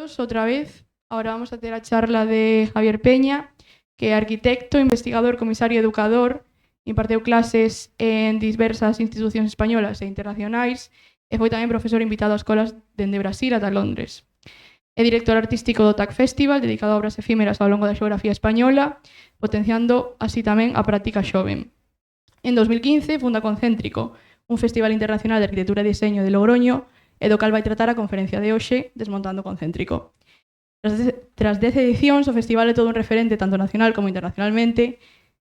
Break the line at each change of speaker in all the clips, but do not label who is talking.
todos otra vez. Ahora vamos a tener la charla de Javier Peña, que é arquitecto, investigador, comisario e educador, imparteu clases en diversas institucións españolas e internacionais e foi tamén profesor invitado a escolas dende Brasil ata Londres. É director artístico do TAC Festival, dedicado a obras efímeras ao longo da xeografía española, potenciando así tamén a práctica xoven. En 2015 funda Concéntrico, un festival internacional de arquitectura e diseño de Logroño, e do cal vai tratar a conferencia de hoxe, Desmontando Concéntrico. Tras 10 edicións, o festival é todo un referente tanto nacional como internacionalmente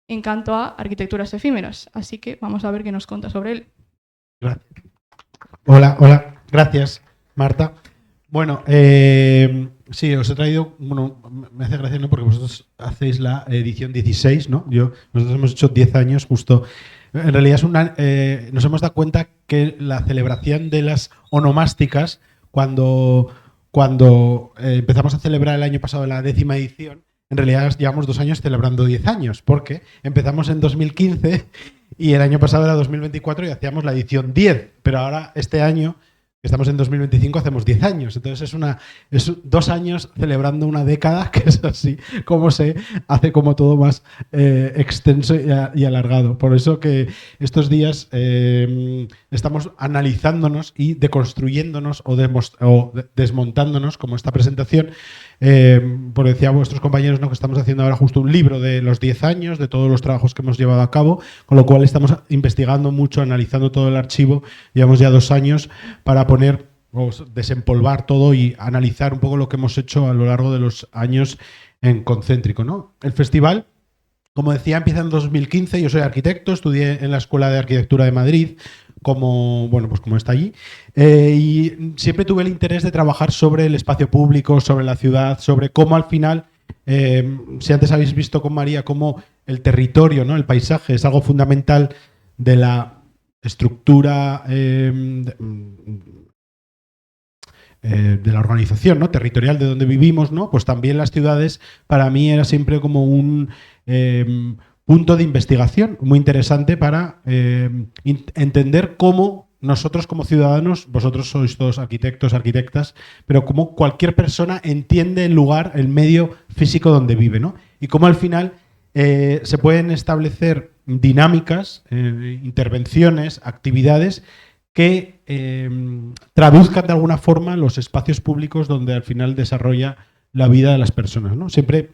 en canto a arquitecturas efímeras. Así que vamos a ver qué nos conta sobre él.
Gracias. Hola. Gracias, Marta. Bueno, sí, os he traído, bueno, me hace gracia, ¿no? Porque vosotros hacéis la edición 16, ¿no? Nosotros hemos hecho 10 años justo. En realidad nos hemos dado cuenta que la celebración de las onomásticas, cuando empezamos a celebrar el año pasado la 10ª edición, en realidad llevamos 2 años celebrando 10 años, porque empezamos en 2015 y el año pasado era 2024 y hacíamos la edición 10, pero ahora este año, que estamos en 2025, hacemos 10 años. Entonces es 2 años celebrando una década, que es así como se hace como todo más extenso y alargado. Por eso que estos días estamos analizándonos y deconstruyéndonos o desmontándonos, como esta presentación. Por decía a vuestros compañeros, ¿no?, que estamos haciendo ahora justo un libro de los 10 años, de todos los trabajos que hemos llevado a cabo, con lo cual estamos investigando mucho, analizando todo el archivo. Llevamos ya 2 años para poner o desempolvar todo y analizar un poco lo que hemos hecho a lo largo de los años en Concéntrico, ¿no? El festival, como decía, empieza en 2015. Yo soy arquitecto, estudié en la Escuela de Arquitectura de Madrid, como está allí, y siempre tuve el interés de trabajar sobre el espacio público, sobre la ciudad, sobre cómo al final, si antes habéis visto con María, cómo el territorio, ¿no?, el paisaje es algo fundamental de la estructura de la organización, ¿no?, territorial de donde vivimos, ¿no? Pues también las ciudades para mí era siempre como un punto de investigación muy interesante para entender cómo nosotros como ciudadanos, vosotros sois todos arquitectos, arquitectas, pero cómo cualquier persona entiende el lugar, el medio físico donde vive, ¿no? Y cómo al final se pueden establecer dinámicas, intervenciones, actividades que traduzcan de alguna forma los espacios públicos donde al final desarrolla la vida de las personas, ¿no? Siempre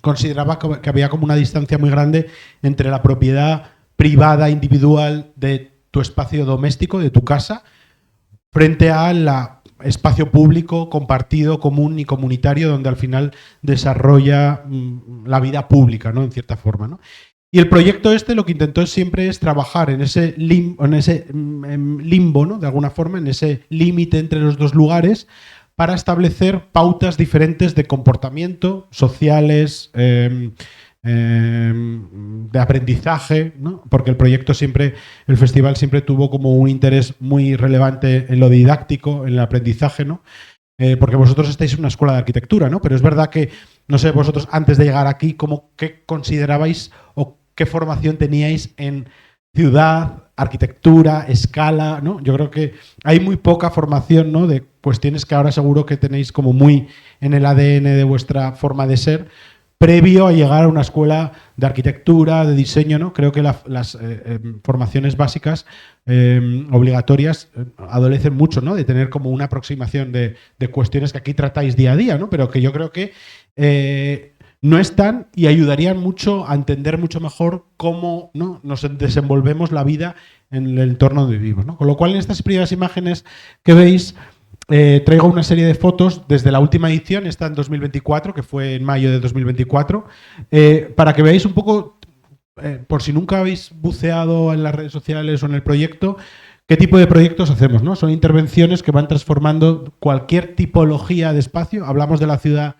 consideraba que había como una distancia muy grande entre la propiedad privada, individual de tu espacio doméstico, de tu casa, frente al espacio público, compartido, común y comunitario, donde al final desarrolla la vida pública, ¿no?, en cierta forma, ¿no? Y el proyecto lo que intentó siempre es trabajar en ese limbo, ¿no?, de alguna forma, en ese límite entre los dos lugares, para establecer pautas diferentes de comportamiento, sociales, de aprendizaje, ¿no? Porque el festival siempre tuvo como un interés muy relevante en lo didáctico, en el aprendizaje, ¿no? Porque vosotros estáis en una escuela de arquitectura, ¿no? Pero es verdad que, no sé, vosotros antes de llegar aquí, ¿qué considerabais o qué formación teníais en ciudad, arquitectura, escala, ¿no? Yo creo que hay muy poca formación, ¿no?, de cuestiones que ahora seguro que tenéis como muy en el ADN de vuestra forma de ser, previo a llegar a una escuela de arquitectura, de diseño, ¿no? Creo que las formaciones básicas obligatorias adolecen mucho, ¿no?, de tener como una aproximación de cuestiones que aquí tratáis día a día, ¿no?, pero que yo creo que no están y ayudarían mucho a entender mucho mejor cómo, ¿no?, nos desenvolvemos la vida en el entorno donde vivimos, ¿no? Con lo cual, en estas primeras imágenes que veis, traigo una serie de fotos desde la última edición, esta en 2024, que fue en mayo de 2024, para que veáis un poco, por si nunca habéis buceado en las redes sociales o en el proyecto, qué tipo de proyectos hacemos, ¿no? Son intervenciones que van transformando cualquier tipología de espacio. Hablamos de la ciudad,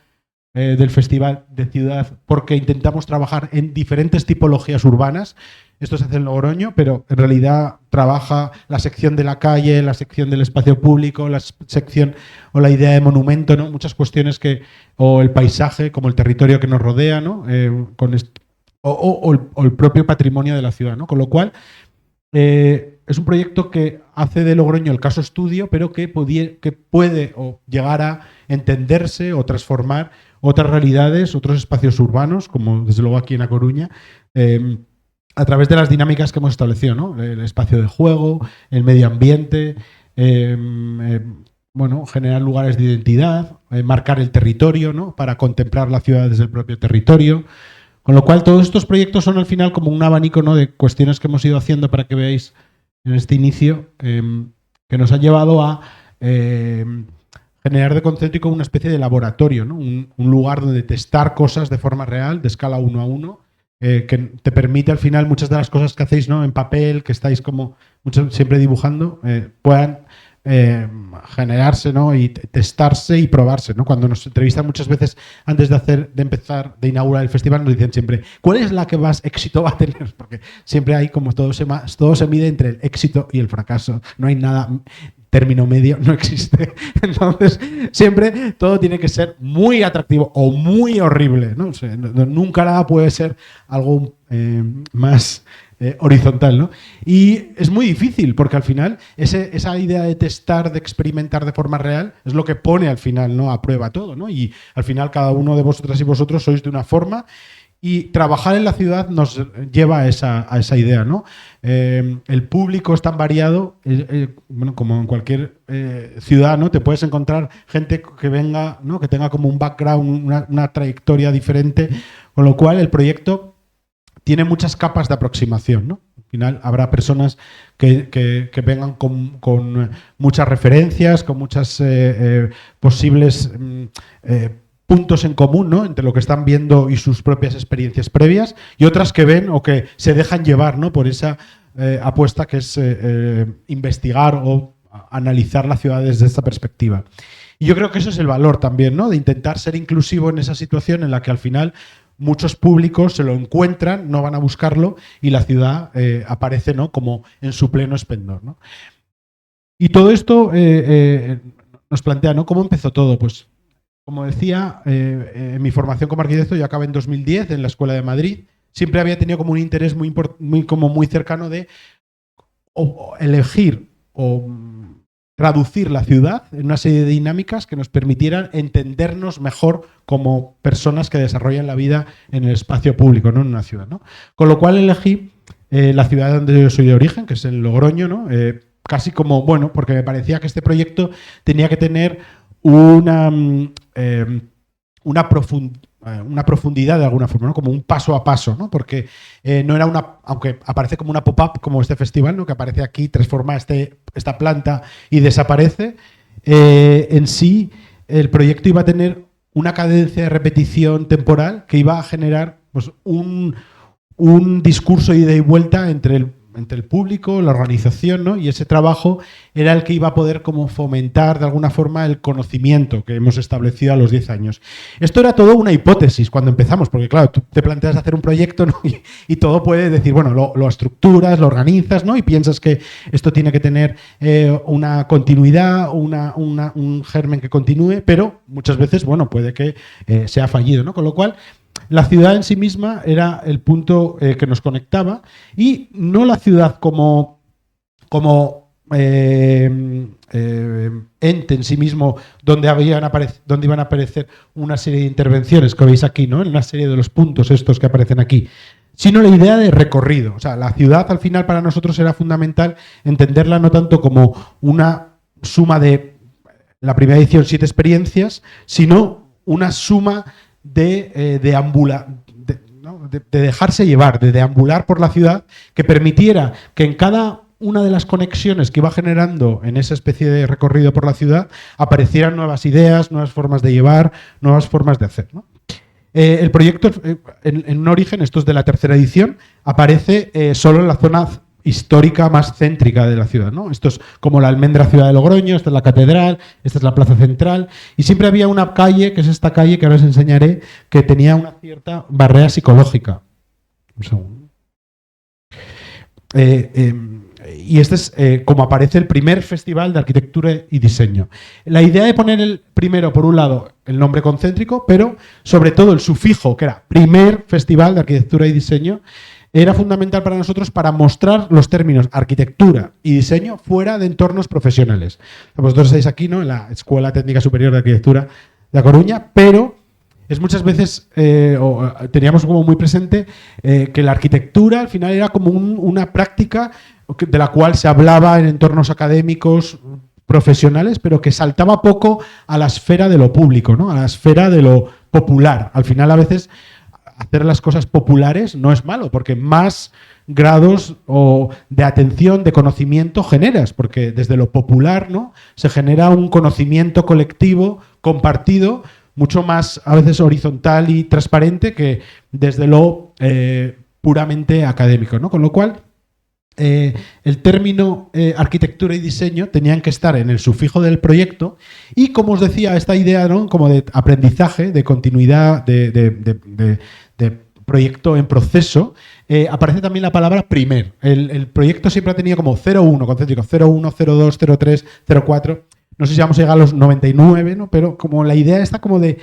del festival de ciudad, porque intentamos trabajar en diferentes tipologías urbanas. Esto se hace en Logroño, pero en realidad trabaja la sección de la calle, la sección del espacio público, la sección o la idea de monumento, ¿no? Muchas cuestiones o el paisaje, como el territorio que nos rodea, ¿no? O el propio patrimonio de la ciudad, ¿no? Con lo cual, es un proyecto que hace de Logroño el caso estudio, pero que puede llegar a entenderse o transformar otras realidades, otros espacios urbanos, como desde luego aquí en A Coruña, a través de las dinámicas que hemos establecido, ¿no? El espacio de juego, el medio ambiente, generar lugares de identidad, marcar el territorio, ¿no? Para contemplar la ciudad desde el propio territorio. Con lo cual, todos estos proyectos son al final como un abanico, ¿no? De cuestiones que hemos ido haciendo para que veáis en este inicio, que nos han llevado a generar de Concéntrico una especie de laboratorio, ¿no? Un lugar donde testar cosas de forma real, de escala 1 a 1, que te permite al final muchas de las cosas que hacéis, ¿no? En papel, que estáis como siempre dibujando, puedan generarse, ¿no? Y testarse y probarse, ¿no? Cuando nos entrevistan muchas veces antes de inaugurar el festival, nos dicen siempre, ¿cuál es la que más éxito va a tener? Porque siempre hay como todo se mide entre el éxito y el fracaso. No hay nada, término medio no existe. Entonces, siempre todo tiene que ser muy atractivo o muy horrible, ¿no? O sea, nunca nada puede ser algo más horizontal, ¿no? Y es muy difícil porque al final esa idea de testar, de experimentar de forma real es lo que pone al final, ¿no? A prueba todo, ¿no? Y al final cada uno de vosotras y vosotros sois de una forma y trabajar en la ciudad nos lleva a esa idea, ¿no? El público es tan variado, como en cualquier ciudad, ¿no? Te puedes encontrar gente que venga, ¿no? Que tenga como un background, una trayectoria diferente, con lo cual el proyecto tiene muchas capas de aproximación, ¿no? Al final habrá personas que vengan con muchas referencias, con muchas posibles puntos en común, ¿no? Entre lo que están viendo y sus propias experiencias previas, y otras que ven o que se dejan llevar, ¿no? Por esa apuesta que es investigar o analizar la ciudad desde esta perspectiva. Y yo creo que eso es el valor también, ¿no? De intentar ser inclusivo en esa situación en la que al final muchos públicos se lo encuentran, no van a buscarlo y la ciudad aparece, ¿no? Como en su pleno esplendor, ¿no? Y todo esto nos plantea, ¿no? ¿Cómo empezó todo? Pues, como decía, en mi formación como arquitecto yo acabé en 2010 en la Escuela de Madrid. Siempre había tenido como un interés muy cercano de elegir o traducir la ciudad en una serie de dinámicas que nos permitieran entendernos mejor como personas que desarrollan la vida en el espacio público, no en una ciudad, ¿no? Con lo cual elegí la ciudad donde yo soy de origen, que es en Logroño, ¿no? Casi como, bueno, porque me parecía que este proyecto tenía que tener una profundidad de alguna forma, ¿no? Como un paso a paso, ¿no? Porque no era aunque aparece como una pop-up, como este festival, ¿no? Que aparece aquí, transforma esta planta y desaparece, en sí el proyecto iba a tener una cadencia de repetición temporal que iba a generar, pues, un discurso ida y vuelta entre el público, la organización, ¿no? Y ese trabajo era el que iba a poder como fomentar de alguna forma el conocimiento que hemos establecido a los 10 años. Esto era todo una hipótesis cuando empezamos, porque claro, tú te planteas hacer un proyecto, ¿no? y todo puede decir, bueno, lo estructuras, lo organizas, ¿no? Y piensas que esto tiene que tener una continuidad, un germen que continúe, pero muchas veces, bueno, puede que sea fallido, ¿no? Con lo cual, la ciudad en sí misma era el punto que nos conectaba y no la ciudad como ente en sí mismo donde iban a aparecer una serie de intervenciones que veis aquí, ¿no? En una serie de los puntos estos que aparecen aquí, sino la idea de recorrido. O sea, la ciudad al final para nosotros era fundamental entenderla no tanto como una suma de la primera edición 7 experiencias, sino una suma de dejarse llevar, de deambular por la ciudad, que permitiera que en cada una de las conexiones que iba generando en esa especie de recorrido por la ciudad aparecieran nuevas ideas, nuevas formas de llevar, nuevas formas de hacer, ¿no? El proyecto, en un origen, esto es de la tercera edición, aparece solo en la zona histórica más céntrica de la ciudad, ¿no? Esto es como la almendra ciudad de Logroño, esta es la catedral, esta es la plaza central, y siempre había una calle, que es esta calle que ahora os enseñaré, que tenía una cierta barrera psicológica. Un segundo. Y este es como aparece el primer festival de arquitectura y diseño. La idea de poner primero, por un lado, el nombre concéntrico, pero sobre todo el sufijo, que era primer festival de arquitectura y diseño, era fundamental para nosotros para mostrar los términos arquitectura y diseño fuera de entornos profesionales. Vosotros estáis aquí, ¿no?, en la Escuela Técnica Superior de Arquitectura de A Coruña, pero es muchas veces, teníamos como muy presente que la arquitectura al final era como una práctica de la cual se hablaba en entornos académicos profesionales, pero que saltaba poco a la esfera de lo público, ¿no?, a la esfera de lo popular. Al final, a veces, hacer las cosas populares no es malo, porque más grados de atención, de conocimiento generas, porque desde lo popular, ¿no?, se genera un conocimiento colectivo, compartido, mucho más a veces horizontal y transparente que desde lo puramente académico, ¿no? Con lo cual, el término arquitectura y diseño tenían que estar en el sufijo del proyecto y, como os decía, esta idea, ¿no?, como de aprendizaje, de continuidad, de proyecto en proceso, aparece también la palabra primer. El proyecto siempre ha tenido como 0,1, concéntrico, 0,1, 0,2, 0,3, 0,4... No sé si vamos a llegar a los 99, ¿no?, pero como la idea está como de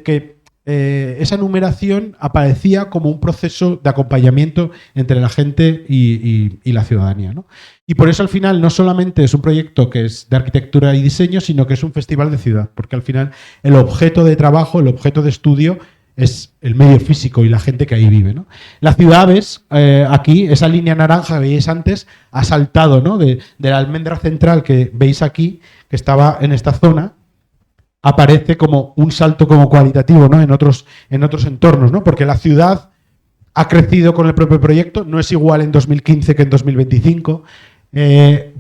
que esa numeración aparecía como un proceso de acompañamiento entre la gente y la ciudadanía, ¿no? Y por eso al final no solamente es un proyecto que es de arquitectura y diseño, sino que es un festival de ciudad, porque al final el objeto de trabajo, el objeto de estudio es el medio físico y la gente que ahí vive, ¿no? Las ciudades, aquí, esa línea naranja que veis antes, ha saltado, ¿no?, de la almendra central que veis aquí, que estaba en esta zona, aparece como un salto como cualitativo, ¿no?, en otros entornos, ¿no?, porque la ciudad ha crecido con el propio proyecto, no es igual en 2015 que en 2025,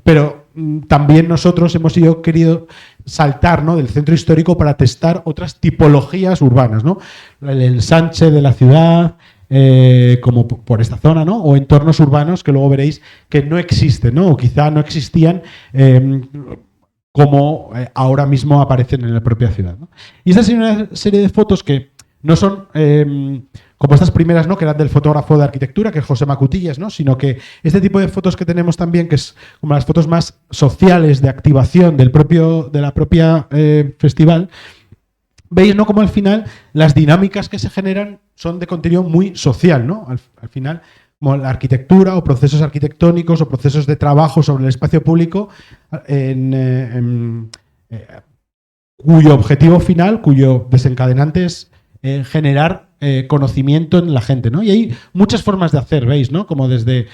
pero también nosotros hemos querido saltar, ¿no?, del centro histórico para testar otras tipologías urbanas, ¿no?, el ensanche de la ciudad, como por esta zona, ¿no?, o entornos urbanos que luego veréis que no existen, ¿no?, o quizá no existían como ahora mismo aparecen en la propia ciudad, ¿no? Y esta es una serie de fotos que no son como estas primeras, ¿no?, que eran del fotógrafo de arquitectura, que es José Macutillas, ¿no?, sino que este tipo de fotos que tenemos también, que es como las fotos más sociales de activación de la propia festival, veis, ¿no?, como al final las dinámicas que se generan son de contenido muy social, ¿no? Al final, como la arquitectura o procesos arquitectónicos o procesos de trabajo sobre el espacio público, cuyo objetivo final, cuyo desencadenante es generar conocimiento en la gente, ¿no? Y hay muchas formas de hacer, ¿veis?, ¿no? Como desde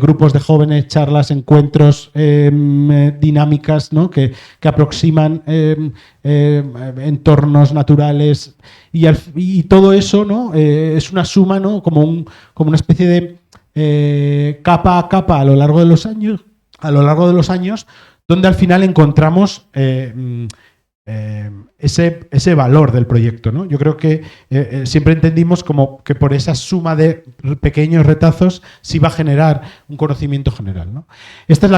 grupos de jóvenes, charlas, encuentros, dinámicas, ¿no?, que aproximan entornos naturales y todo eso, ¿no?, es una suma, ¿no?, como una especie de capa a capa a lo largo de los años, donde al final encontramos ese valor del proyecto, ¿no? Yo creo que siempre entendimos como que por esa suma de pequeños retazos se iba a generar un conocimiento general, ¿no? Esta es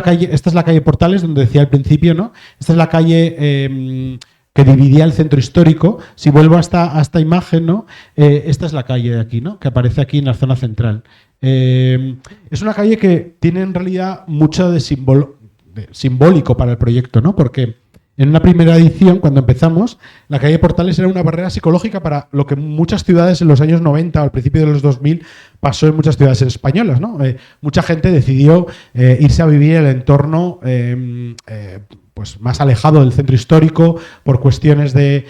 la calle Portales, donde decía al principio, ¿no? Esta es la calle que dividía el centro histórico. Si vuelvo a esta imagen, ¿no?, esta es la calle de aquí, ¿no?, que aparece aquí en la zona central. Es una calle que tiene en realidad mucho de simbólico para el proyecto, ¿no?, porque en una primera edición, cuando empezamos, la calle Portales era una barrera psicológica para lo que muchas ciudades en los años 90 o al principio de los 2000 pasó en muchas ciudades españolas, ¿no? Mucha gente decidió irse a vivir en el entorno pues más alejado del centro histórico por cuestiones de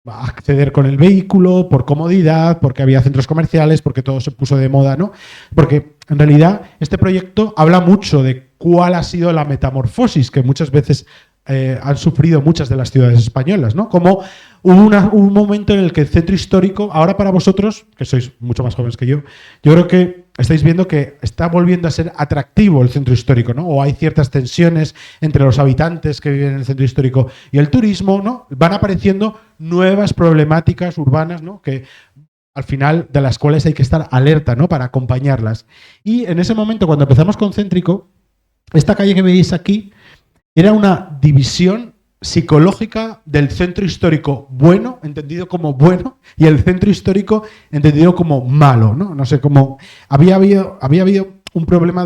acceder con el vehículo, por comodidad, porque había centros comerciales, porque todo se puso de moda, ¿no? Porque en realidad este proyecto habla mucho de cuál ha sido la metamorfosis que muchas veces han sufrido muchas de las ciudades españolas, ¿no? Como hubo un momento en el que el centro histórico, ahora para vosotros, que sois mucho más jóvenes que yo creo que estáis viendo que está volviendo a ser atractivo el centro histórico, ¿no? O hay ciertas tensiones entre los habitantes que viven en el centro histórico y el turismo, ¿no? Van apareciendo nuevas problemáticas urbanas, ¿no?, que al final de las cuales hay que estar alerta, ¿no?, para acompañarlas. Y en ese momento, cuando empezamos con Céntrico, esta calle que veis aquí era una división psicológica del centro histórico bueno, entendido como bueno, y el centro histórico entendido como malo, ¿no? No sé cómo. Había habido un problema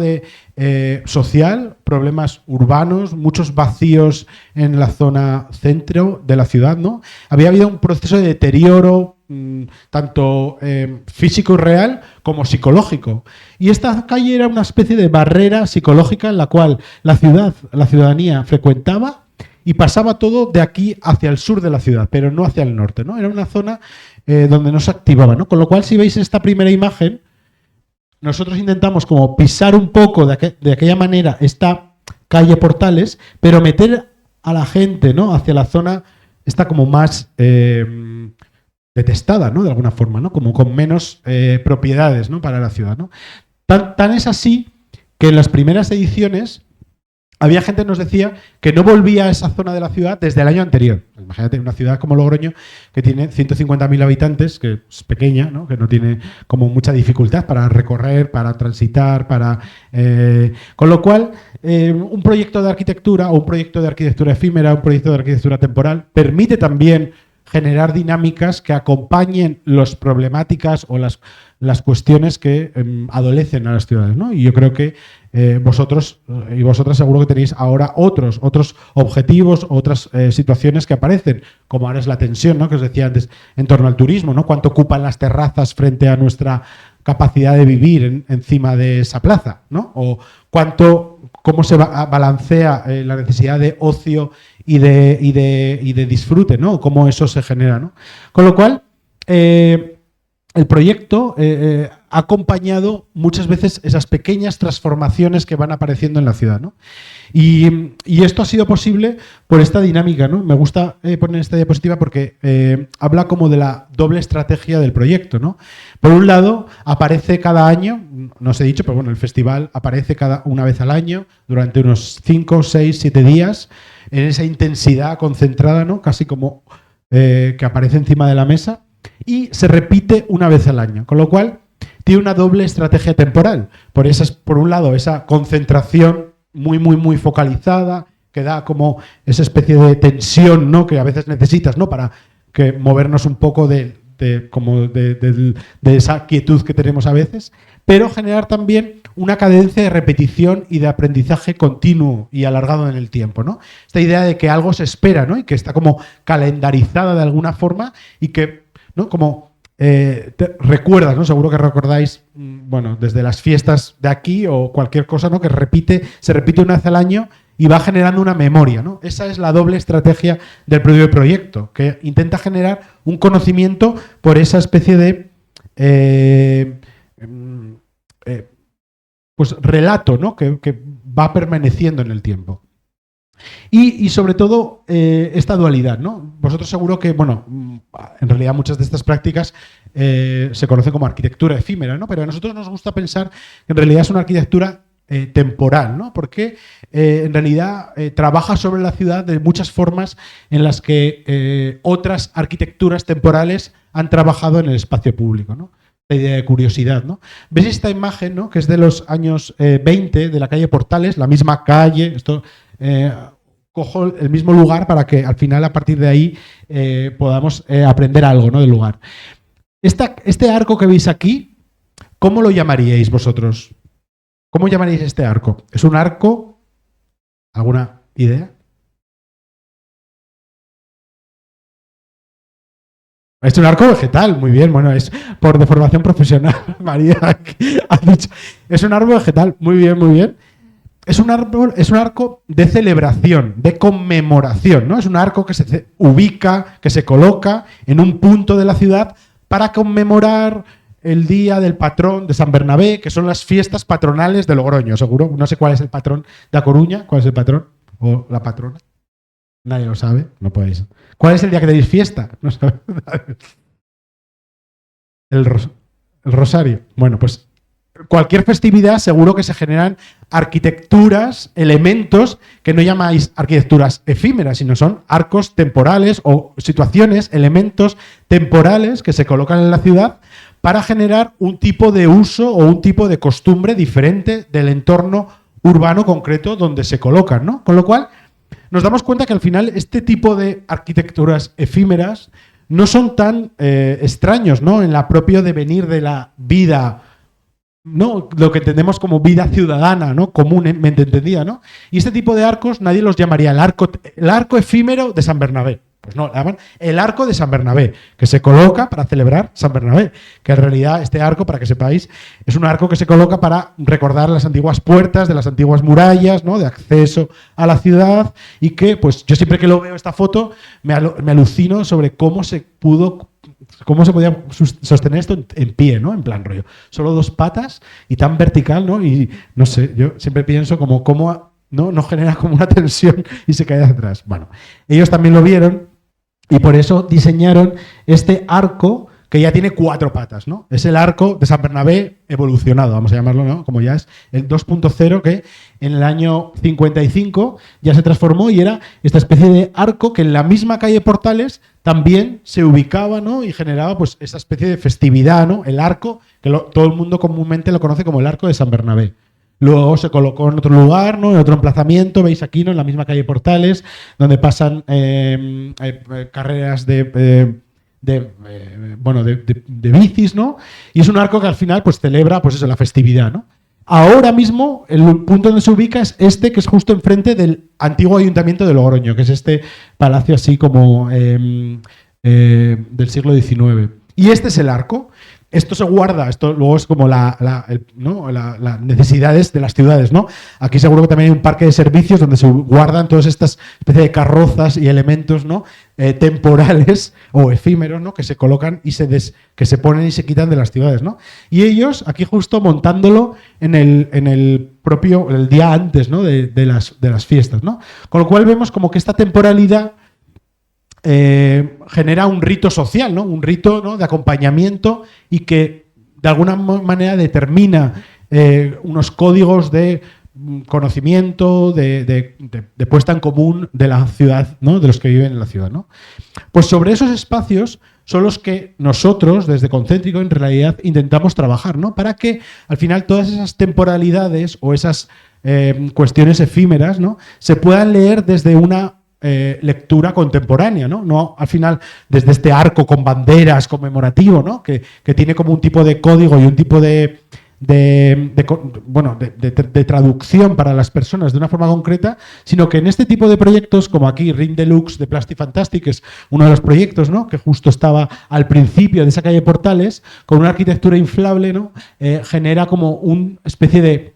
social, problemas urbanos, muchos vacíos en la zona centro de la ciudad, ¿no? Había habido un proceso de deterioro tanto físico y real como psicológico. Y esta calle era una especie de barrera psicológica en la cual la ciudadanía frecuentaba y pasaba todo de aquí hacia el sur de la ciudad, pero no hacia el norte, ¿no? Era una zona donde no se activaba, ¿no? Con lo cual, si veis esta primera imagen, nosotros intentamos como pisar un poco de aquella manera esta calle Portales, pero meter a la gente, ¿no?, hacia la zona esta como más detestada, ¿no?, de alguna forma, ¿no?, como con menos propiedades, ¿no?, para la ciudad, ¿no? Tan es así que en las primeras ediciones había gente que nos decía que no volvía a esa zona de la ciudad desde el año anterior. Imagínate una ciudad como Logroño, que tiene 150.000 habitantes, que es pequeña, ¿no?, que no tiene como mucha dificultad para recorrer, para transitar, con lo cual, un proyecto de arquitectura o un proyecto de arquitectura efímera, un proyecto de arquitectura temporal, permite también generar dinámicas que acompañen las problemáticas o las cuestiones que adolecen a las ciudades, ¿no? Y yo creo que vosotros y vosotras seguro que tenéis ahora otros objetivos, otras situaciones que aparecen, como ahora es la tensión, ¿no?, que os decía antes, en torno al turismo, ¿no? Cuánto ocupan las terrazas frente a nuestra capacidad de vivir encima de esa plaza, ¿no? O cómo se balancea la necesidad de ocio y de disfrute, ¿no? Cómo eso se genera, ¿no? Con lo cual, el proyecto ha acompañado muchas veces esas pequeñas transformaciones que van apareciendo en la ciudad, ¿no? Y esto ha sido posible por esta dinámica, ¿no? Me gusta poner esta diapositiva porque habla como de la doble estrategia del proyecto, ¿no? Por un lado, aparece cada año, no os he dicho, pero bueno, el festival aparece una vez al año durante unos 5, 6, 7 días en esa intensidad concentrada, ¿no?, casi como que aparece encima de la mesa, y se repite una vez al año, con lo cual tiene una doble estrategia temporal. Por un lado, esa concentración muy, muy, muy focalizada, que da como esa especie de tensión, ¿no?, que a veces necesitas, ¿no?, para movernos un poco de esa quietud que tenemos a veces, pero generar también una cadencia de repetición y de aprendizaje continuo y alargado en el tiempo, ¿no? Esta idea de que algo se espera, ¿no?, y que está como calendarizada de alguna forma y que, ¿no?, como recuerdas, ¿no? Seguro que recordáis, bueno, desde las fiestas de aquí o cualquier cosa, ¿no?, que se repite una vez al año y va generando una memoria, ¿no? Esa es la doble estrategia del propio proyecto, que intenta generar un conocimiento por esa especie de pues relato, ¿no?, que va permaneciendo en el tiempo. Y sobre todo, esta dualidad, ¿no? Vosotros seguro que, bueno, en realidad muchas de estas prácticas se conocen como arquitectura efímera, ¿no? Pero a nosotros nos gusta pensar que en realidad es una arquitectura temporal, ¿no? Porque en realidad trabaja sobre la ciudad de muchas formas en las que otras arquitecturas temporales han trabajado en el espacio público, ¿no? La idea de curiosidad, ¿no? ¿Ves esta imagen, ¿no?, que es de los años 20, de la calle Portales, la misma calle? Esto cojo el mismo lugar para que al final, a partir de ahí, podamos aprender algo, ¿no?, del lugar. Este arco que veis aquí, ¿cómo lo llamaríais vosotros? ¿Cómo llamaríais este arco? ¿Es un arco? ¿Alguna idea? Es un arco vegetal, muy bien. Bueno, es por deformación profesional, María ha dicho. Es un árbol vegetal, muy bien, muy bien. Es un arco de celebración, de conmemoración, ¿no? Es un arco que se ubica, que se coloca en un punto de la ciudad para conmemorar el día del patrón de San Bernabé, que son las fiestas patronales de Logroño, seguro. No sé cuál es el patrón de A Coruña, cuál es el patrón o la patrona. Nadie lo sabe, no podéis. ¿Cuál es el día que tenéis fiesta? No sabe. El Rosario. Bueno, pues cualquier festividad seguro que se generan arquitecturas, elementos que no llamáis arquitecturas efímeras, sino son arcos temporales o situaciones, elementos temporales que se colocan en la ciudad para generar un tipo de uso o un tipo de costumbre diferente del entorno urbano concreto donde se colocan, ¿no? Con lo cual, nos damos cuenta que al final este tipo de arquitecturas efímeras no son tan extraños, ¿no?, en la propio devenir de la vida, ¿no?, lo que entendemos como vida ciudadana, ¿no?, comúnmente entendida, ¿no? Y este tipo de arcos nadie los llamaría el arco efímero de San Bernabé, Pues no, le llaman el Arco de San Bernabé, que se coloca para celebrar San Bernabé, que en realidad este arco, para que sepáis, es un arco que se coloca para recordar las antiguas puertas de las antiguas murallas, ¿no? De acceso a la ciudad, y que, pues yo siempre que lo veo esta foto me alucino sobre cómo se podía sostener esto en pie, ¿no? En plan rollo. Solo 2 patas y tan vertical, ¿no? Y no sé, yo siempre pienso cómo no genera como una tensión y se cae hacia atrás. Bueno, ellos también lo vieron y por eso diseñaron este arco que ya tiene 4 patas, ¿no? Es el arco de San Bernabé evolucionado, vamos a llamarlo, ¿no? Como ya es el 2.0, que en el año 55 ya se transformó y era esta especie de arco que en la misma calle Portales también se ubicaba, ¿no? Y generaba pues esa especie de festividad, ¿no? El arco, que todo el mundo comúnmente lo conoce como el arco de San Bernabé. Luego se colocó en otro lugar, ¿no? En otro emplazamiento, veis aquí, ¿no? En la misma calle Portales, donde pasan carreras de bicis, ¿no? Y es un arco que al final pues celebra pues eso, la festividad, ¿no? Ahora mismo el punto donde se ubica es este, que es justo enfrente del antiguo ayuntamiento de Logroño, que es este palacio así como del siglo XIX. Y este es el arco. Esto se guarda, esto luego es como las necesidades de las ciudades, ¿no? Aquí seguro que también hay un parque de servicios donde se guardan todas estas especies de carrozas y elementos, ¿no? Temporales o efímeros, ¿no? Que se colocan y que se ponen y se quitan de las ciudades, ¿no? Y ellos aquí justo montándolo en el día antes, ¿no? de las fiestas, ¿no? Con lo cual vemos como que esta temporalidad genera un rito social, ¿no? Un rito, ¿no? De acompañamiento y que de alguna manera determina unos códigos de conocimiento, de puesta en común de la ciudad, ¿no? De los que viven en la ciudad, ¿no? Pues sobre esos espacios son los que nosotros, desde Concéntrico, en realidad intentamos trabajar, ¿no? Para que al final todas esas temporalidades o esas cuestiones efímeras, ¿no? Se puedan leer desde una lectura contemporánea, ¿no? No al final desde este arco con banderas conmemorativo, ¿no? Que tiene como un tipo de código y un tipo de traducción para las personas de una forma concreta, sino que en este tipo de proyectos, como aquí Ring Deluxe de Plastic-Fantastic, que es uno de los proyectos, ¿no? Que justo estaba al principio de esa calle Portales, con una arquitectura inflable, ¿no? Genera como una especie de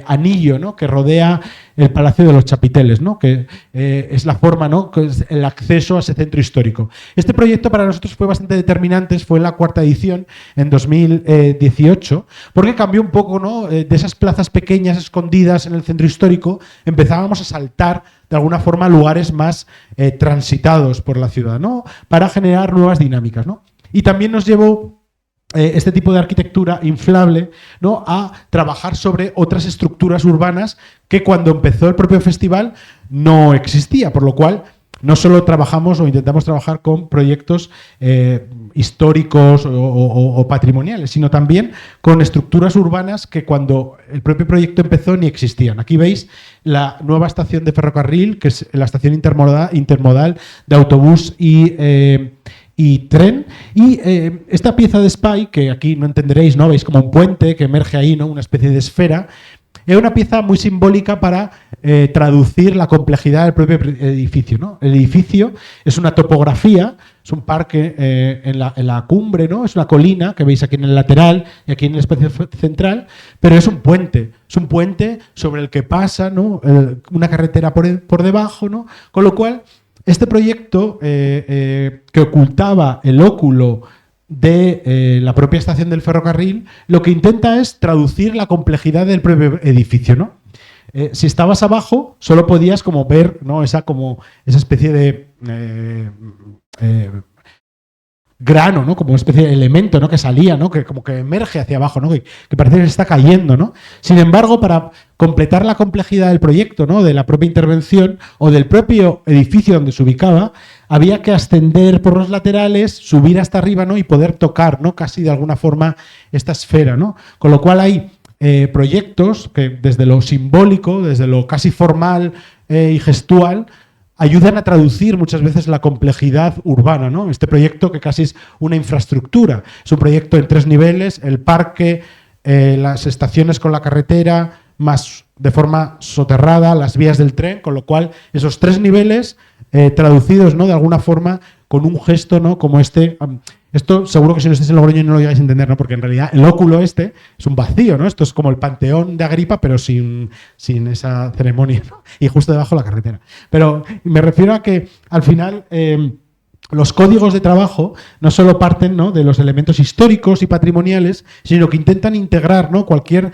anillo, ¿no? Que rodea el Palacio de los Chapiteles, ¿no? Que es la forma, ¿no? Que es el acceso a ese centro histórico. Este proyecto para nosotros fue bastante determinante, fue en la 4ª edición, en 2018, porque cambió un poco, ¿no? De esas plazas pequeñas escondidas en el centro histórico, empezábamos a saltar de alguna forma a lugares más transitados por la ciudad, ¿no? Para generar nuevas dinámicas, ¿no? Y también nos llevó este tipo de arquitectura inflable, ¿no? A trabajar sobre otras estructuras urbanas que cuando empezó el propio festival no existía, por lo cual no solo trabajamos o intentamos trabajar con proyectos históricos o patrimoniales, sino también con estructuras urbanas que cuando el propio proyecto empezó ni existían. Aquí veis la nueva estación de ferrocarril, que es la estación intermodal de autobús y tren, y esta pieza de Spy, que aquí no entenderéis, ¿no? Veis como un puente que emerge ahí, ¿no? Una especie de esfera. Es una pieza muy simbólica para traducir la complejidad del propio edificio, ¿no? El edificio es una topografía, es un parque en la cumbre, ¿no? Es una colina que veis aquí en el lateral y aquí en el espacio central, pero es un puente sobre el que pasa, ¿no? Una carretera por debajo, ¿no? Con lo cual este proyecto que ocultaba el óculo de la propia estación del ferrocarril, lo que intenta es traducir la complejidad del propio edificio, ¿no? Si estabas abajo, solo podías como ver, ¿no? esa especie de grano, ¿no? Como una especie de elemento, ¿no? Que salía, ¿no? Que como que emerge hacia abajo, ¿no? Que parece que se está cayendo, ¿no? Sin embargo, para completar la complejidad del proyecto, ¿no? De la propia intervención o del propio edificio donde se ubicaba, había que ascender por los laterales, subir hasta arriba, ¿no? Y poder tocar, ¿no? Casi de alguna forma esta esfera, ¿no? Con lo cual hay proyectos que desde lo simbólico, desde lo casi formal y gestual, ayudan a traducir muchas veces la complejidad urbana, ¿no? Este proyecto que casi es una infraestructura. Es un proyecto en 3 niveles, el parque, las estaciones con la carretera, más de forma soterrada las vías del tren, con lo cual esos 3 niveles traducidos, ¿no?, de alguna forma con un gesto, ¿no?, como este. Esto seguro que si no estáis en Logroño no lo llegáis a entender, ¿no?, porque en realidad el óculo es un vacío, ¿no? Esto es como el Panteón de Agripa, pero sin esa ceremonia, ¿no? Y justo debajo de la carretera. Pero me refiero a que al final los códigos de trabajo no solo parten, ¿no?, de los elementos históricos y patrimoniales, sino que intentan integrar, ¿no?, cualquier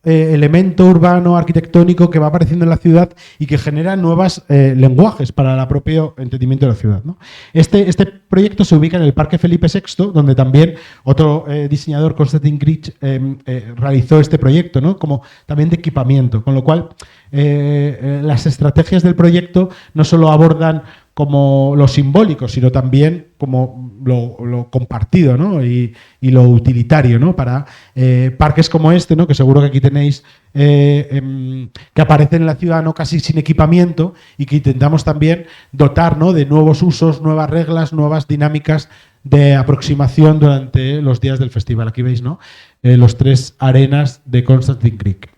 elemento urbano, arquitectónico que va apareciendo en la ciudad y que genera nuevos lenguajes para el propio entendimiento de la ciudad, ¿no? Este proyecto se ubica en el Parque Felipe VI, donde también otro diseñador, Konstantin Grich, realizó este proyecto, ¿no?, como también de equipamiento, con lo cual las estrategias del proyecto no solo abordan como lo simbólico, sino también como lo compartido, ¿no?, y lo utilitario, ¿no?, para parques como este, ¿no?, que seguro que aquí tenéis, que aparecen en la ciudad, ¿no?, casi sin equipamiento, y que intentamos también dotar, ¿no?, de nuevos usos, nuevas reglas, nuevas dinámicas de aproximación durante los días del festival. Aquí veis, ¿no?, los 3 arenas de Konstantin Creek.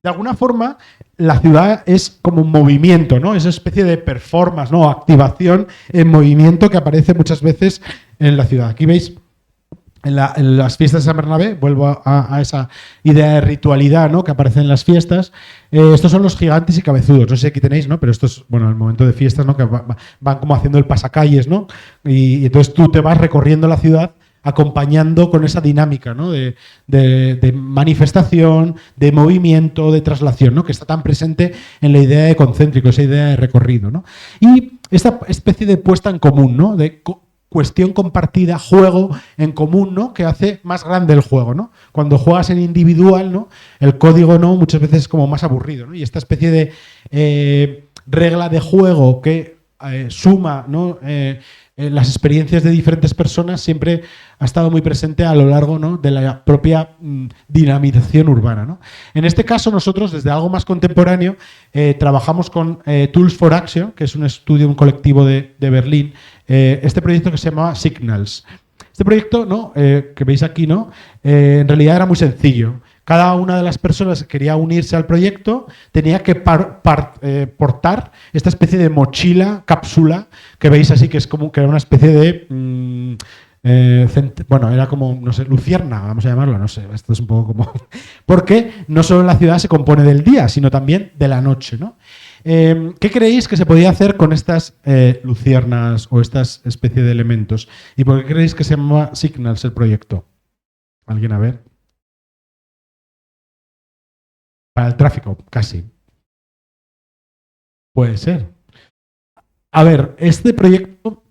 De alguna forma, la ciudad es como un movimiento, ¿no? Esa especie de performance, ¿no?, activación en movimiento que aparece muchas veces en la ciudad. Aquí veis, en las fiestas de San Bernabé, vuelvo a esa idea de ritualidad, ¿no?, que aparece en las fiestas. Estos son los gigantes y cabezudos. No sé si aquí tenéis, ¿no?, pero esto es, bueno, el momento de fiestas, ¿no?, que van como haciendo el pasacalles, ¿no? Y entonces tú te vas recorriendo la ciudad acompañando con esa dinámica, ¿no?, de manifestación, de movimiento, de traslación, ¿no?, que está tan presente en la idea de concéntrico, esa idea de recorrido, ¿no? Y esta especie de puesta en común, ¿no?, de cuestión compartida, juego en común, ¿no?, que hace más grande el juego, ¿no? Cuando juegas en individual, ¿no?, el código, ¿no?, muchas veces es como más aburrido, ¿no? Y esta especie de regla de juego que suma, ¿no?, las experiencias de diferentes personas siempre ha estado muy presente a lo largo, ¿no?, de la propia dinamización urbana, ¿no? En este caso nosotros, desde algo más contemporáneo, trabajamos con Tools for Action, que es un estudio, un colectivo de Berlín, este proyecto que se llamaba Signals. Este proyecto, ¿no?, que veis aquí, ¿no?, en realidad era muy sencillo. Cada una de las personas que quería unirse al proyecto tenía que portar esta especie de mochila, cápsula, que veis así, que es como que era una especie de bueno, era como, no sé, luciérnaga, vamos a llamarlo, no sé, esto es un poco como... Porque no solo la ciudad se compone del día, sino también de la noche, ¿no? ¿Qué creéis que se podía hacer con estas luciérnagas o estas especie de elementos? ¿Y por qué creéis que se llama Signals el proyecto? ¿Alguien a ver? Para el tráfico, casi. Puede ser. A ver, este proyecto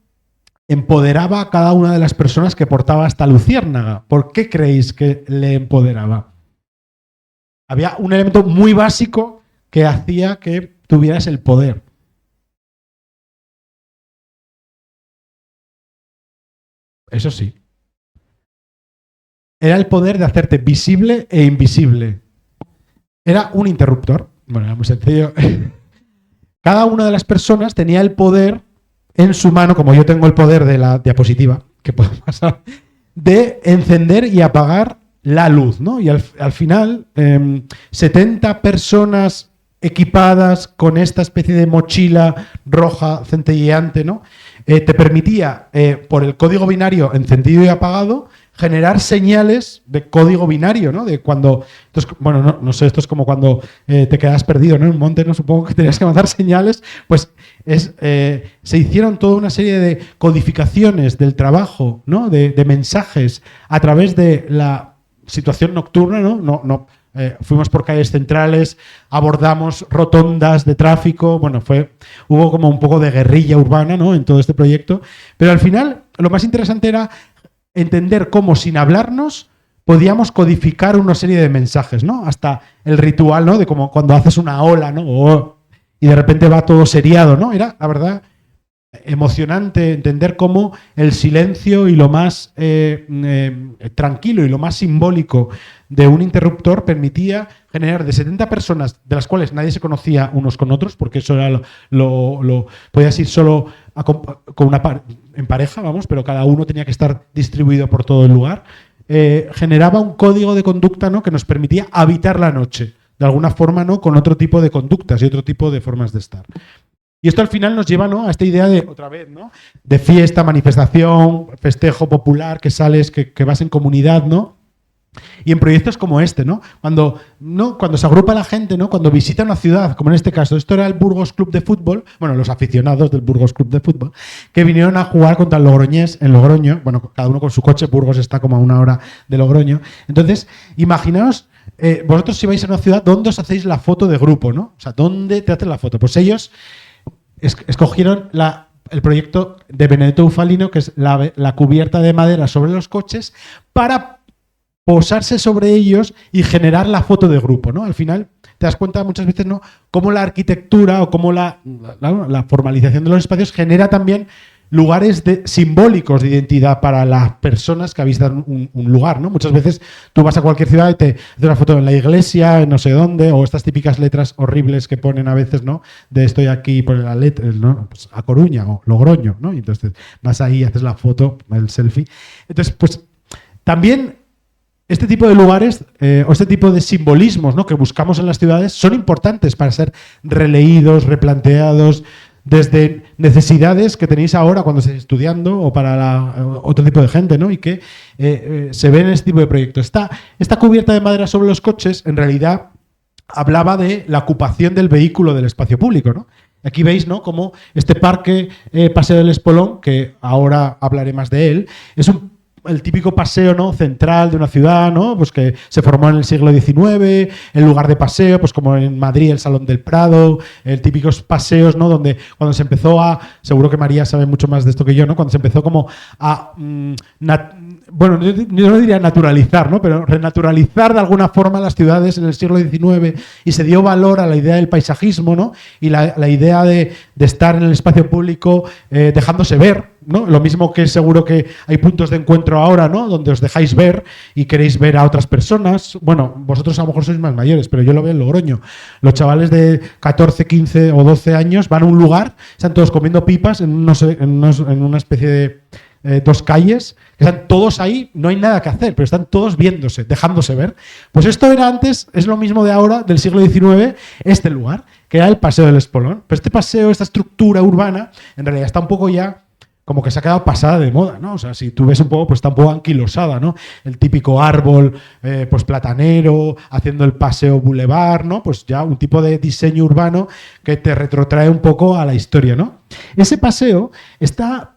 empoderaba a cada una de las personas que portaba esta luciérnaga. ¿Por qué creéis que le empoderaba? Había un elemento muy básico que hacía que tuvieras el poder. Eso sí. Era el poder de hacerte visible e invisible. Era un interruptor. Bueno, era muy sencillo. Cada una de las personas tenía el poder en su mano, como yo tengo el poder de la diapositiva, que puedo pasar, de encender y apagar la luz, ¿no? Y al final, 70 personas equipadas con esta especie de mochila roja centelleante, ¿no?, te permitía, por el código binario encendido y apagado, generar señales de código binario, ¿no? De cuando, entonces, bueno, no sé, esto es como cuando te quedas perdido, ¿no?, en un monte, no supongo que tenías que mandar señales, pues se hicieron toda una serie de codificaciones del trabajo, ¿no?, de mensajes a través de la situación nocturna, ¿no? Fuimos por calles centrales, abordamos rotondas de tráfico, bueno, hubo como un poco de guerrilla urbana, ¿no?, en todo este proyecto, pero al final lo más interesante era entender cómo sin hablarnos podíamos codificar una serie de mensajes, ¿no? Hasta el ritual, ¿no?, de como cuando haces una ola, ¿no?, y de repente va todo seriado, ¿no? Era, la verdad, emocionante entender cómo el silencio y lo más tranquilo y lo más simbólico de un interruptor permitía generar de 70 personas, de las cuales nadie se conocía unos con otros, porque eso era podías ir solo en pareja, vamos, pero cada uno tenía que estar distribuido por todo el lugar. Generaba un código de conducta, ¿no?, que nos permitía habitar la noche de alguna forma, ¿no?, con otro tipo de conductas y otro tipo de formas de estar. Y esto al final nos lleva, ¿no?, a esta idea de, otra vez, ¿no?, de fiesta, manifestación, festejo popular, que sales, que vas en comunidad, ¿no? Y en proyectos como este, ¿no? Cuando se agrupa la gente, ¿no?, cuando visita una ciudad, como en este caso, esto era el Burgos Club de Fútbol, bueno, los aficionados del Burgos Club de Fútbol, que vinieron a jugar contra el Logroñés en Logroño, bueno, cada uno con su coche, Burgos está como a 1 hora de Logroño. Entonces, imaginaos, vosotros si vais a una ciudad, ¿dónde os hacéis la foto de grupo, ¿no? O sea, ¿dónde te haces la foto? Pues ellos escogieron el proyecto de Benedetto Ufalino, que es la cubierta de madera sobre los coches, para posarse sobre ellos y generar la foto de grupo, ¿no? Al final te das cuenta muchas veces, ¿no?, cómo la arquitectura o cómo la formalización de los espacios genera también lugares simbólicos de identidad para las personas que visitan un lugar, ¿no? Muchas veces tú vas a cualquier ciudad y te haces una foto en la iglesia, en no sé dónde, o estas típicas letras horribles que ponen a veces, ¿no?, de estoy aquí por la letra, ¿no?, pues a Coruña o Logroño, ¿no? Y entonces vas ahí, haces la foto, el selfie. Entonces, pues también este tipo de lugares o este tipo de simbolismos, ¿no?, que buscamos en las ciudades son importantes para ser releídos, replanteados, desde necesidades que tenéis ahora cuando estáis estudiando o para otro tipo de gente, ¿no?, y que se ven en este tipo de proyectos. Esta cubierta de madera sobre los coches, en realidad, hablaba de la ocupación del vehículo del espacio público, ¿no? Aquí veis, ¿no?, cómo este parque Paseo del Espolón, que ahora hablaré más de él, es el típico paseo, ¿no?, central de una ciudad, ¿no?, pues que se formó en el siglo XIX, el lugar de paseo, pues como en Madrid el Salón del Prado, el típicos paseos, ¿no?, donde cuando se empezó seguro que María sabe mucho más de esto que yo, ¿no?, cuando se empezó como a bueno, yo no diría naturalizar, ¿no?, pero renaturalizar de alguna forma las ciudades en el siglo XIX, y se dio valor a la idea del paisajismo, ¿no?, y la idea de estar en el espacio público dejándose ver, ¿no? Lo mismo que seguro que hay puntos de encuentro ahora, ¿no?, donde os dejáis ver y queréis ver a otras personas. Bueno, vosotros a lo mejor sois más mayores, pero yo lo veo en Logroño. Los chavales de 14, 15 o 12 años van a un lugar, están todos comiendo pipas en una especie de 2 calles, que están todos ahí, no hay nada que hacer, pero están todos viéndose, dejándose ver. Pues esto era antes, es lo mismo de ahora, del siglo XIX, este lugar, que era el Paseo del Espolón. Pero este paseo, esta estructura urbana, en realidad está un poco ya como que se ha quedado pasada de moda, ¿no? O sea, si tú ves un poco, pues está un poco anquilosada, ¿no? El típico árbol, pues platanero, haciendo el paseo boulevard, ¿no? Pues ya un tipo de diseño urbano que te retrotrae un poco a la historia, ¿no? Ese paseo está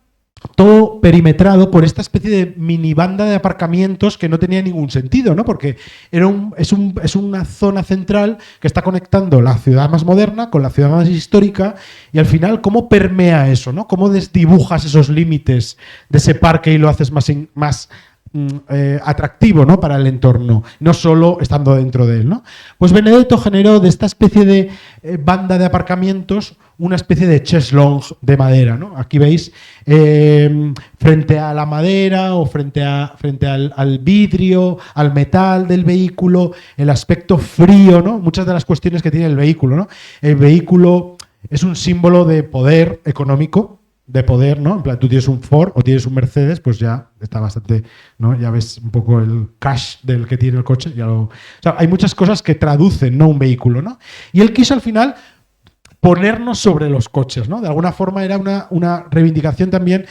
todo perimetrado por esta especie de mini banda de aparcamientos que no tenía ningún sentido, ¿no? Porque es una zona central que está conectando la ciudad más moderna con la ciudad más histórica, y al final, ¿cómo permea eso, ¿no? ¿Cómo desdibujas esos límites de ese parque y lo haces más atractivo, ¿no?, para el entorno, no solo estando dentro de él, ¿no? Pues Benedetto generó de esta especie de banda de aparcamientos una especie de chaiselongue de madera, ¿no? Aquí veis frente a la madera o frente al vidrio, al metal del vehículo, el aspecto frío, ¿no? Muchas de las cuestiones que tiene el vehículo, ¿no? El vehículo es un símbolo de poder económico, de poder, ¿no? En plan, tú tienes un Ford o tienes un Mercedes, pues ya está bastante, ¿no? Ya ves un poco el cash del que tiene el coche. O sea, hay muchas cosas que traducen, ¿no?, un vehículo, ¿no? Y él quiso al final ponernos sobre los coches, ¿no? De alguna forma era una reivindicación también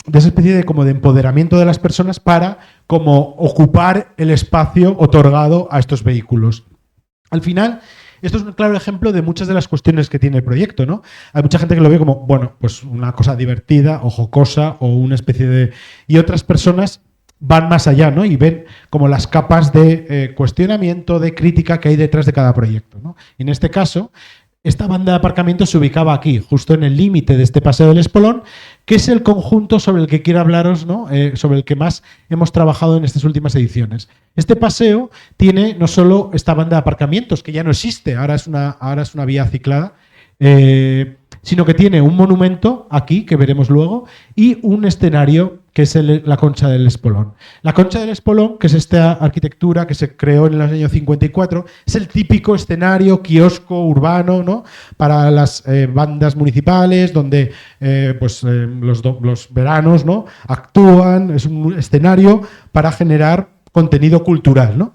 de esa especie de como de empoderamiento de las personas para como ocupar el espacio otorgado a estos vehículos. Al final, esto es un claro ejemplo de muchas de las cuestiones que tiene el proyecto, ¿no? Hay mucha gente que lo ve como, bueno, pues una cosa divertida o jocosa o una especie de... Y otras personas van más allá, ¿no? Y ven como las capas de cuestionamiento, de crítica que hay detrás de cada proyecto, ¿no? Y en este caso, esta banda de aparcamientos se ubicaba aquí, justo en el límite de este Paseo del Espolón, que es el conjunto sobre el que quiero hablaros, ¿no? Sobre el que más hemos trabajado en estas últimas ediciones. Este paseo tiene no solo esta banda de aparcamientos, que ya no existe, ahora es una vía ciclada, sino que tiene un monumento aquí, que veremos luego, y un escenario que es la Concha del Espolón. La Concha del Espolón, que es esta arquitectura que se creó en el año 54, es el típico escenario kiosco urbano, ¿no?, para las bandas municipales, donde los veranos, ¿no?, actúan, es un escenario para generar contenido cultural, ¿no?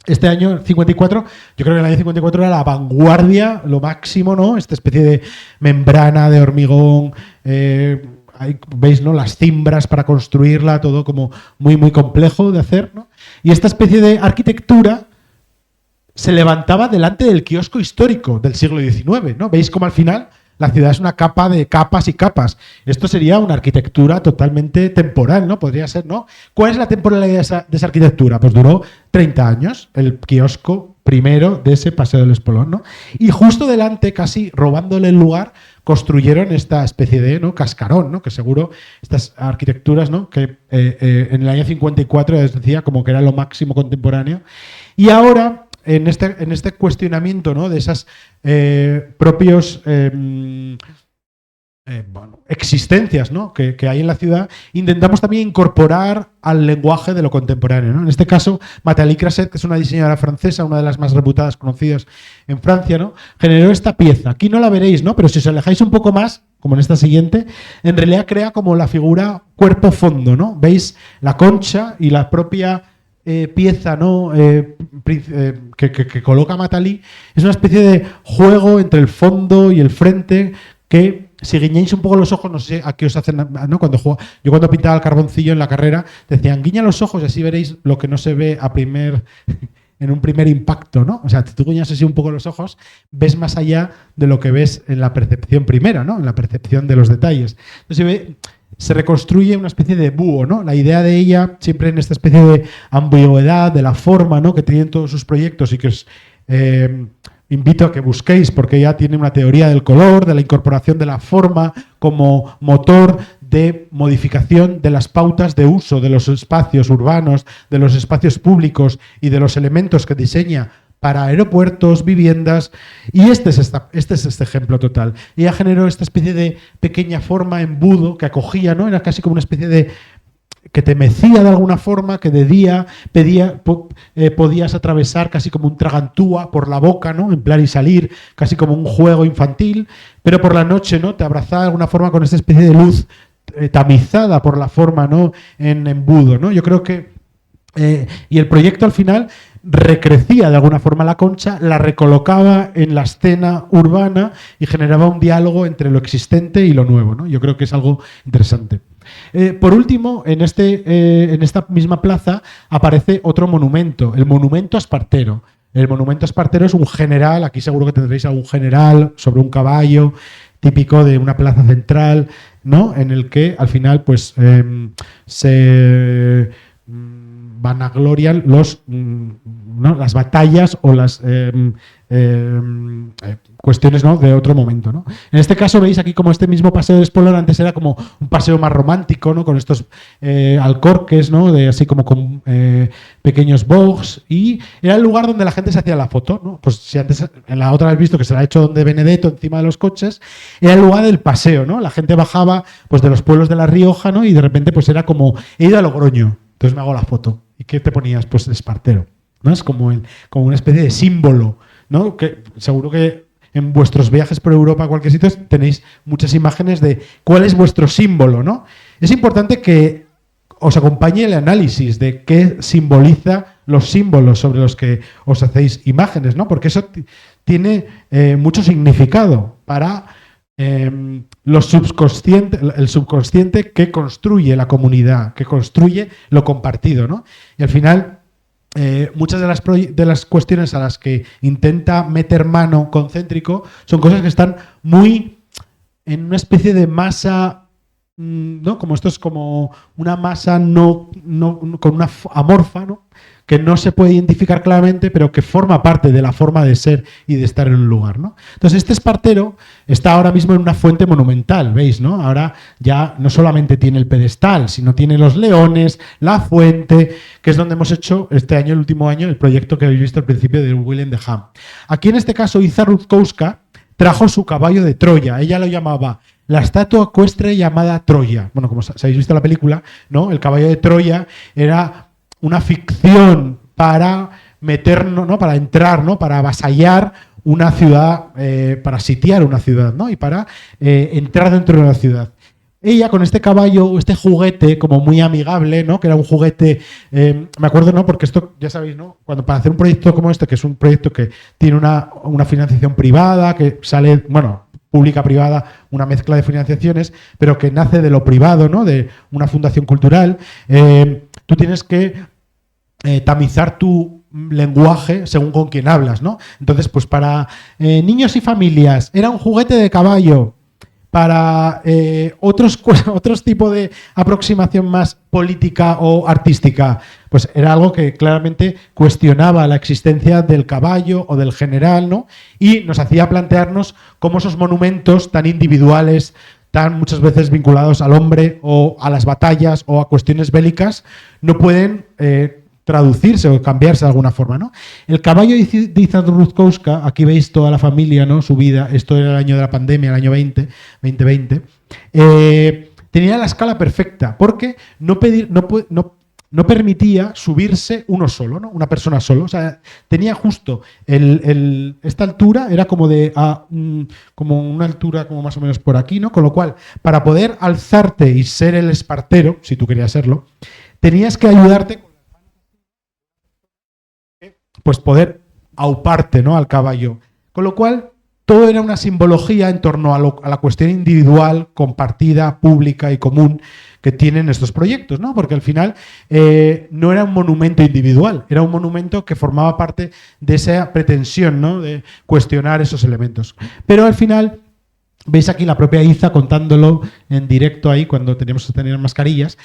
Este año 54, yo creo que el año 54 era la vanguardia, lo máximo, ¿no? Esta especie de membrana de hormigón, ahí veis, ¿no? Las cimbras para construirla, todo como muy, muy complejo de hacer, ¿no? Y esta especie de arquitectura se levantaba delante del kiosco histórico del siglo XIX, ¿no? Veis como al final la ciudad es una capa de capas y capas. Esto sería una arquitectura totalmente temporal, ¿no? Podría ser, ¿no? ¿Cuál es la temporalidad de esa arquitectura? Pues duró 30 años, el kiosco primero de ese Paseo del Espolón, ¿no? Y justo delante, casi robándole el lugar, construyeron esta especie de, ¿no? Cascarón, ¿no? Que seguro estas arquitecturas, ¿no? Que en el año 54 les decía como que era lo máximo contemporáneo. Y ahora, en este cuestionamiento, ¿no? De esas propios existencias, ¿no? que hay en la ciudad, intentamos también incorporar al lenguaje de lo contemporáneo, ¿no? En este caso, Nathalie Crasset, que es una diseñadora francesa, una de las más reputadas, conocidas en Francia, ¿no? Generó esta pieza. Aquí no la veréis, ¿no? Pero si os alejáis un poco más, como en esta siguiente, en realidad crea como la figura cuerpo-fondo, ¿no? Veis la concha y la propia pieza, ¿no? Que coloca Nathalie, es una especie de juego entre el fondo y el frente que, si guiñáis un poco los ojos, no sé a qué os hacen, ¿no? Yo cuando pintaba el carboncillo en la carrera, decían, guiña los ojos y así veréis lo que no se ve en un primer impacto, ¿no? O sea, si tú guiñas así un poco los ojos, ves más allá de lo que ves en la percepción primera, ¿no? En la percepción de los detalles. Entonces, se reconstruye una especie de búho, ¿no? La idea de ella, siempre en esta especie de ambigüedad, de la forma, ¿no? Que tienen todos sus proyectos y que os invito a que busquéis, porque ella tiene una teoría del color, de la incorporación de la forma como motor de modificación de las pautas de uso de los espacios urbanos, de los espacios públicos y de los elementos que diseña para aeropuertos, viviendas, y este es este ejemplo total. Ella generó esta especie de pequeña forma embudo que acogía, ¿no? Era casi como una especie de que te mecía de alguna forma, que de día podías atravesar casi como un tragantúa por la boca, ¿no? Entrar y salir, casi como un juego infantil, pero por la noche, ¿no? Te abrazaba de alguna forma con esta especie de luz tamizada por la forma, ¿no? En embudo, ¿no? Yo creo que y el proyecto al final recrecía de alguna forma la concha, la recolocaba en la escena urbana y generaba un diálogo entre lo existente y lo nuevo, ¿no? Yo creo que es algo interesante. Por último, en esta misma plaza aparece otro monumento, el monumento a Espartero. El monumento a Espartero es un general, aquí seguro que tendréis a un general sobre un caballo, típico de una plaza central, ¿no? En el que al final pues se vanaglorian ¿no? las batallas o las cuestiones, ¿no? de otro momento, ¿no? En este caso veis aquí como este mismo paseo de Espolón antes era como un paseo más romántico, ¿no? Con estos alcorques, ¿no? Así como con pequeños bogs, y era el lugar donde la gente se hacía la foto, ¿no? Pues si antes en la otra habéis visto que se la ha hecho donde Benedetto encima de los coches, era el lugar del paseo, ¿no? La gente bajaba pues de los pueblos de La Rioja, ¿no? Y de repente pues era como he ido a Logroño, entonces me hago la foto. ¿Y qué te ponías? Pues Espartero, ¿no? Es como una especie de símbolo, ¿no? Que seguro que en vuestros viajes por Europa, a cualquier sitio, tenéis muchas imágenes de cuál es vuestro símbolo, ¿no? Es importante que os acompañe el análisis de qué simboliza los símbolos sobre los que os hacéis imágenes, ¿no? Porque eso tiene mucho significado para el subconsciente que construye la comunidad, que construye lo compartido, ¿no? Y al final, muchas de las cuestiones a las que intenta meter mano Concéntrico son cosas que están muy en una especie de masa, ¿no? Como esto es como una masa no con una amorfa, ¿no? Que no se puede identificar claramente, pero que forma parte de la forma de ser y de estar en un lugar, ¿no? Entonces, este Espartero está ahora mismo en una fuente monumental, ¿veis? ¿No? Ahora ya no solamente tiene el pedestal, sino tiene los leones, la fuente, que es donde hemos hecho este año, el último año, el proyecto que habéis visto al principio de Willem de Ham. Aquí, en este caso, Iza Rutkowska trajo su caballo de Troya. Ella lo llamaba la estatua ecuestre llamada Troya. Bueno, como si habéis visto la película, ¿no? El caballo de Troya era una ficción para meternos, ¿no? Para entrar, ¿no? Para avasallar una ciudad, para sitiar una ciudad, ¿no? Y para entrar dentro de una ciudad. ella con este caballo, este juguete como muy amigable, ¿no? Que era un juguete, me acuerdo, ¿no? Porque esto, ya sabéis, ¿no? Cuando para hacer un proyecto como este, que es un proyecto que tiene una financiación privada, que sale, bueno, pública-privada, una mezcla de financiaciones, pero que nace de lo privado, ¿no? De una fundación cultural, tú tienes que tamizar tu lenguaje según con quién hablas, ¿no? Entonces, pues para niños y familias era un juguete de caballo. Para otros tipos de aproximación más política o artística, pues era algo que claramente cuestionaba la existencia del caballo o del general, ¿no? Y nos hacía plantearnos cómo esos monumentos tan individuales, tan muchas veces vinculados al hombre o a las batallas o a cuestiones bélicas, no pueden traducirse o cambiarse de alguna forma, ¿no? El caballo de Iza Rutkowska, aquí veis toda la familia, ¿no? Su vida, esto era el año de la pandemia, el año 2020, tenía la escala perfecta, porque no permitía subirse uno solo, ¿no? Una persona solo. O sea, tenía justo esta altura, era como como una altura como más o menos por aquí, ¿no? Con lo cual, para poder alzarte y ser el espartero, si tú querías serlo, tenías que ayudarte pues poder auparte, ¿no? Al caballo. Con lo cual, todo era una simbología en torno a la cuestión individual, compartida, pública y común que tienen estos proyectos, ¿no? Porque al final no era un monumento individual, era un monumento que formaba parte de esa pretensión, ¿no? De cuestionar esos elementos. Pero al final, veis aquí la propia Iza contándolo en directo ahí, cuando teníamos que tener mascarillas,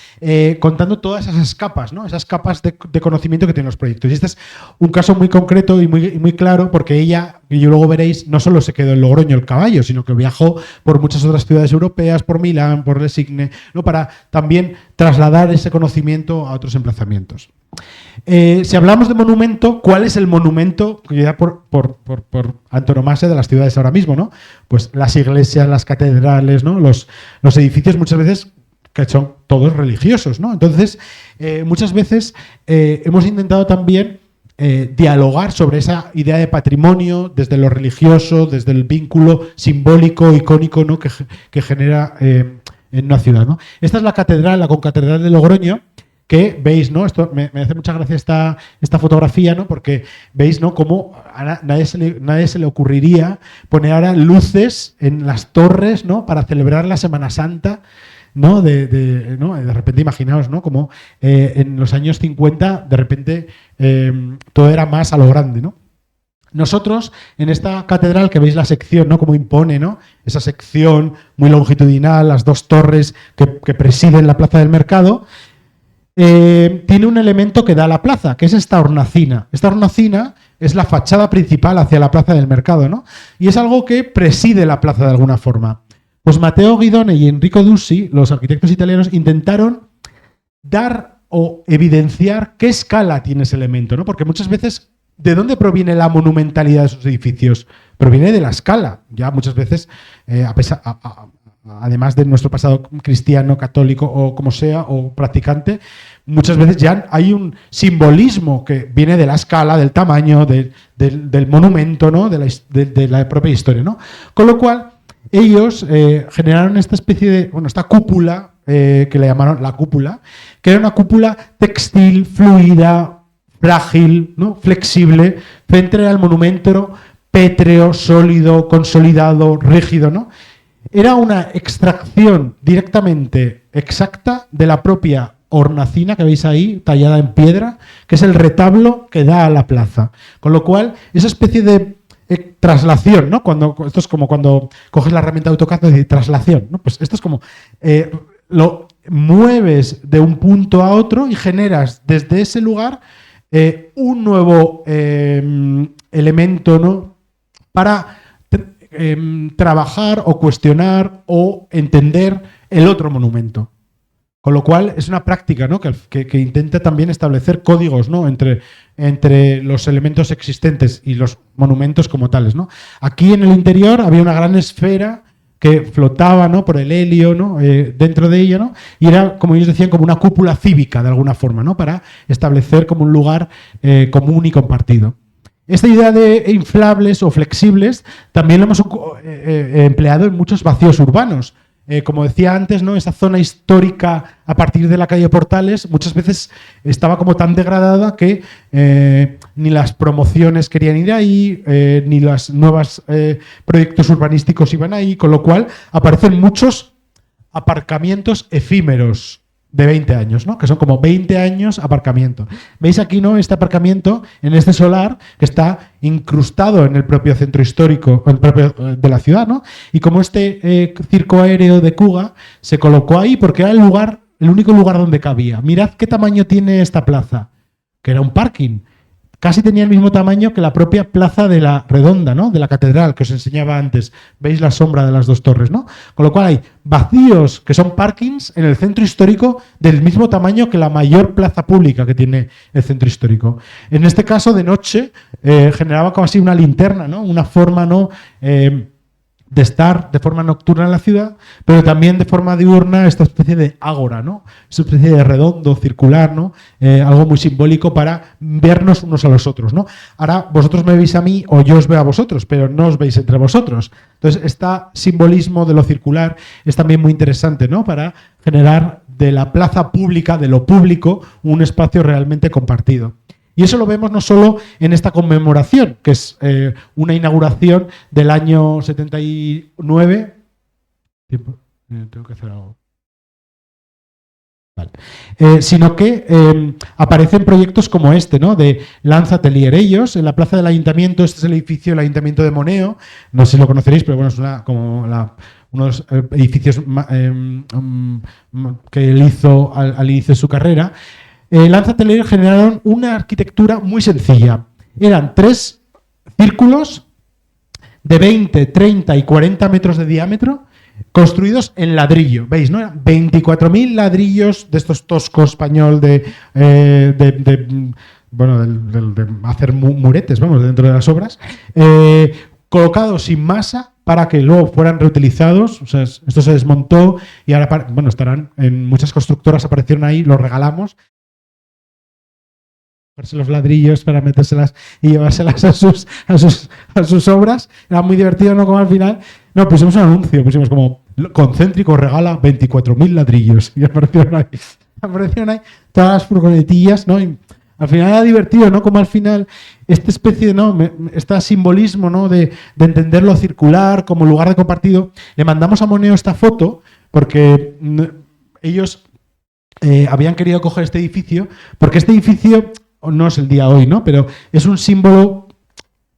contando todas esas capas, ¿no? Esas capas de conocimiento que tienen los proyectos. Y este es un caso muy concreto y muy claro, porque ella, y luego veréis, no solo se quedó en Logroño el caballo, sino que viajó por muchas otras ciudades europeas, por Milán, por Resigne, ¿no? Para también trasladar ese conocimiento a otros emplazamientos. Si hablamos de monumento, ¿cuál es el monumento que ya por antonomasia de las ciudades ahora mismo, ¿no? Pues las iglesias, las catedrales, ¿no? Los edificios muchas veces que son todos religiosos, ¿no? Entonces, muchas veces hemos intentado también dialogar sobre esa idea de patrimonio desde lo religioso, desde el vínculo simbólico, icónico, ¿no? que genera en una ciudad, ¿no? Esta es la catedral, la concatedral de Logroño, que veis, ¿no? Esto me hace mucha gracia esta fotografía, ¿no? Porque veis, ¿no? Cómo a nadie se le ocurriría poner ahora luces en las torres, ¿no? Para celebrar la Semana Santa, ¿no? De repente imaginaos, ¿no? Como en los años 50, de repente todo era más a lo grande, ¿no? Nosotros, en esta catedral, que veis la sección, ¿no? Como impone, ¿no? Esa sección muy longitudinal, las dos torres que presiden la Plaza del Mercado, tiene un elemento que da a la plaza, que es esta hornacina. Esta hornacina es la fachada principal hacia la Plaza del Mercado, ¿no? Y es algo que preside la plaza de alguna forma. Pues Matteo Guidone y Enrico Dussi, los arquitectos italianos, intentaron dar o evidenciar qué escala tiene ese elemento, ¿no? Porque muchas veces, ¿de dónde proviene la monumentalidad de esos edificios? Proviene de la escala. Ya muchas veces, además de nuestro pasado cristiano, católico o como sea, o practicante, muchas veces ya hay un simbolismo que viene de la escala, del tamaño, del monumento, ¿no? de la propia historia, ¿no? Con lo cual, ellos generaron esta especie de, esta cúpula, que le llamaron la cúpula, que era una cúpula textil, fluida, frágil, ¿no? Flexible, frente al monumento pétreo, sólido, consolidado, rígido, ¿no? Era una extracción directamente exacta de la propia hornacina que veis ahí, tallada en piedra, que es el retablo que da a la plaza. Con lo cual, esa especie de traslación, ¿no? Esto es como cuando coges la herramienta de AutoCAD y traslación, ¿no? Pues esto es como lo mueves de un punto a otro y generas desde ese lugar un nuevo elemento, ¿no? Para trabajar o cuestionar o entender el otro monumento. Con lo cual es una práctica, ¿no? que intenta también establecer códigos, ¿no? entre los elementos existentes y los monumentos como tales, ¿no? Aquí en el interior había una gran esfera que flotaba, ¿no? Por el helio, ¿no? Dentro de ella, ¿no? Y era, como ellos decían, como una cúpula cívica de alguna forma, ¿no? Para establecer como un lugar común y compartido. Esta idea de inflables o flexibles también lo hemos empleado en muchos vacíos urbanos. como decía antes, ¿no? Esa zona histórica a partir de la calle Portales muchas veces estaba como tan degradada que ni las promociones querían ir ahí, ni los nuevos proyectos urbanísticos iban ahí, con lo cual aparecen muchos aparcamientos efímeros de 20 años, ¿no? Que son como 20 años aparcamiento. ¿Veis aquí, no? Este aparcamiento en este solar que está incrustado en el propio centro histórico el propio, de la ciudad, ¿no? Y como este circo aéreo de Cuga se colocó ahí porque era el único lugar donde cabía. Mirad qué tamaño tiene esta plaza, que era un parking. Casi tenía el mismo tamaño que la propia plaza de la Redonda, ¿no? De la catedral que os enseñaba antes. Veis la sombra de las dos torres, ¿no? Con lo cual hay vacíos que son parkings en el centro histórico del mismo tamaño que la mayor plaza pública que tiene el centro histórico. En este caso, de noche, generaba como así una linterna, ¿no? Una forma, ¿no? De estar de forma nocturna en la ciudad, pero también de forma diurna esta especie de ágora, ¿no? Esta especie de redondo, circular, ¿no? Algo muy simbólico para vernos unos a los otros, ¿no? Ahora vosotros me veis a mí o yo os veo a vosotros, pero no os veis entre vosotros. Entonces, este simbolismo de lo circular es también muy interesante, ¿no? Para generar de la plaza pública, de lo público, un espacio realmente compartido. Y eso lo vemos no solo en esta conmemoración, que es una inauguración del año 79. Tengo que hacer algo. Vale. Sino que aparecen proyectos como este, ¿no? De Lanza Atelier. Ellos, en la plaza del ayuntamiento, este es el edificio del ayuntamiento de Moneo, no sé si lo conoceréis, pero bueno, es uno de los edificios que él hizo al inicio de su carrera. Lanza Atelier generaron una arquitectura muy sencilla. Eran 3 círculos de 20, 30 y 40 metros de diámetro construidos en ladrillo. ¿Veis? ¿No? Eran 24.000 ladrillos de estos toscos español de hacer muretes, vamos, dentro de las obras, colocados sin masa para que luego fueran reutilizados. O sea, esto se desmontó y ahora, bueno, estarán en muchas constructoras, aparecieron ahí, los regalamos. Los ladrillos para metérselas y llevárselas a sus obras. Era muy divertido, ¿no? Como al final, no, pusimos un anuncio, pusimos como Concéntrico regala 24.000 ladrillos y aparecieron ahí todas las furgonetillas, ¿no? Y al final era divertido, ¿no? Como al final esta especie, ¿no? Este simbolismo, ¿no? De entender lo circular como lugar de compartido. Le mandamos a Moneo esta foto porque ellos habían querido coger este edificio porque este edificio no es el día hoy, ¿no? Pero es un símbolo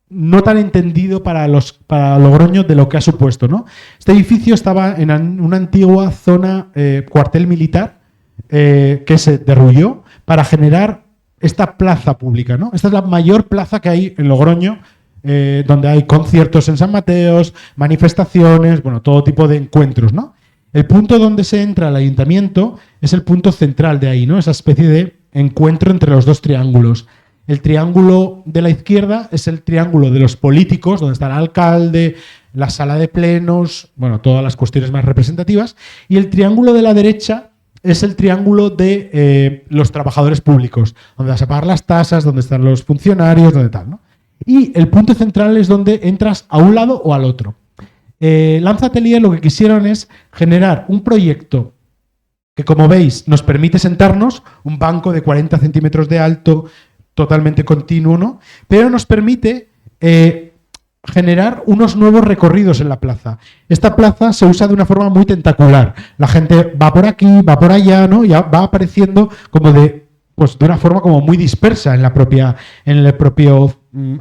no tan entendido para Logroño de lo que ha supuesto, ¿no? Este edificio estaba en una antigua zona cuartel militar que se derrulló para generar esta plaza pública, ¿no? Esta es la mayor plaza que hay en Logroño, donde hay conciertos en San Mateos, manifestaciones, bueno, todo tipo de encuentros, ¿no? El punto donde se entra al ayuntamiento es el punto central de ahí, ¿no? Esa especie de encuentro entre los dos triángulos. El triángulo de la izquierda es el triángulo de los políticos, donde está el alcalde, la sala de plenos, bueno, todas las cuestiones más representativas. Y el triángulo de la derecha es el triángulo de los trabajadores públicos, donde vas a pagar las tasas, donde están los funcionarios, donde tal, ¿no? Y el punto central es donde entras a un lado o al otro. Lanza Atelier lo que quisieron es generar un proyecto que, como veis, nos permite sentarnos, un banco de 40 centímetros de alto, totalmente continuo, ¿no? Pero nos permite generar unos nuevos recorridos en la plaza. Esta plaza se usa de una forma muy tentacular. La gente va por aquí, va por allá, ¿no? Y va apareciendo como de una forma como muy dispersa en el propio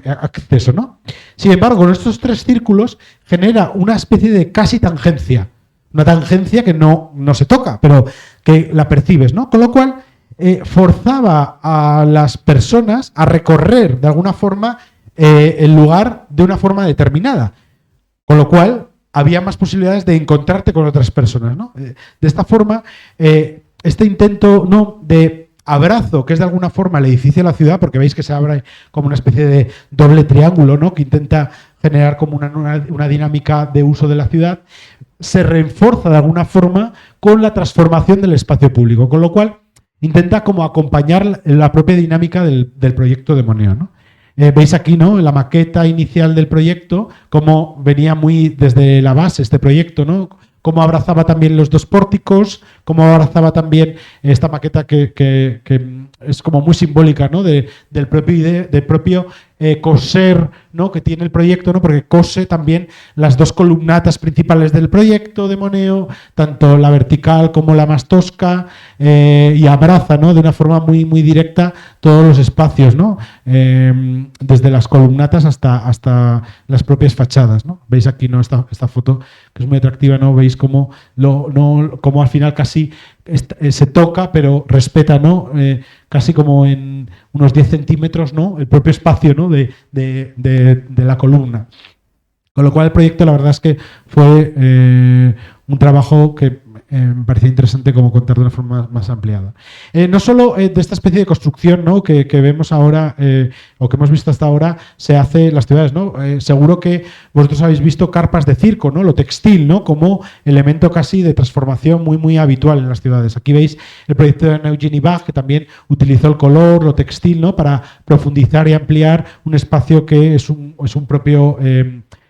acceso, ¿no? Sin embargo, con estos 3 círculos genera una especie de casi tangencia. Una tangencia que no se toca, pero que la percibes, ¿no? Con lo cual forzaba a las personas a recorrer de alguna forma el lugar de una forma determinada. Con lo cual había más posibilidades de encontrarte con otras personas, ¿no? De esta forma, este intento, ¿no?, de abrazo, que es de alguna forma el edificio de la ciudad, porque veis que se abre como una especie de doble triángulo, ¿no?, que intenta generar como una dinámica de uso de la ciudad, se reforza de alguna forma con la transformación del espacio público, con lo cual intenta como acompañar la propia dinámica del proyecto de Moneo, ¿no? Veis aquí, ¿no?, en la maqueta inicial del proyecto, cómo venía muy desde la base este proyecto, ¿no?, cómo abrazaba también los dos pórticos, cómo abrazaba también esta maqueta que es como muy simbólica, ¿no? del propio coser, ¿no? Que tiene el proyecto, ¿no? Porque cose también las dos columnatas principales del proyecto de Moneo, tanto la vertical como la más tosca, y abraza, ¿no? De una forma muy, muy directa todos los espacios, ¿no? Desde las columnatas hasta las propias fachadas, ¿no? Veis aquí, ¿no? esta foto que es muy atractiva, ¿no? Veis cómo al final casi se toca, pero respeta, ¿no? Casi como en unos 10 centímetros, ¿no? El propio espacio, ¿no? de la columna. Con lo cual el proyecto, la verdad es que fue un trabajo que me parecía interesante como contar de una forma más ampliada. No solo de esta especie de construcción, ¿no? que vemos ahora, o que hemos visto hasta ahora, se hace en las ciudades, ¿no? Seguro que vosotros habéis visto carpas de circo, ¿no? Lo textil, ¿no? Como elemento casi de transformación muy, muy habitual en las ciudades. Aquí veis el proyecto de Eugenie Bach, que también utilizó el color, lo textil, ¿no? Para profundizar y ampliar un espacio que es un propio...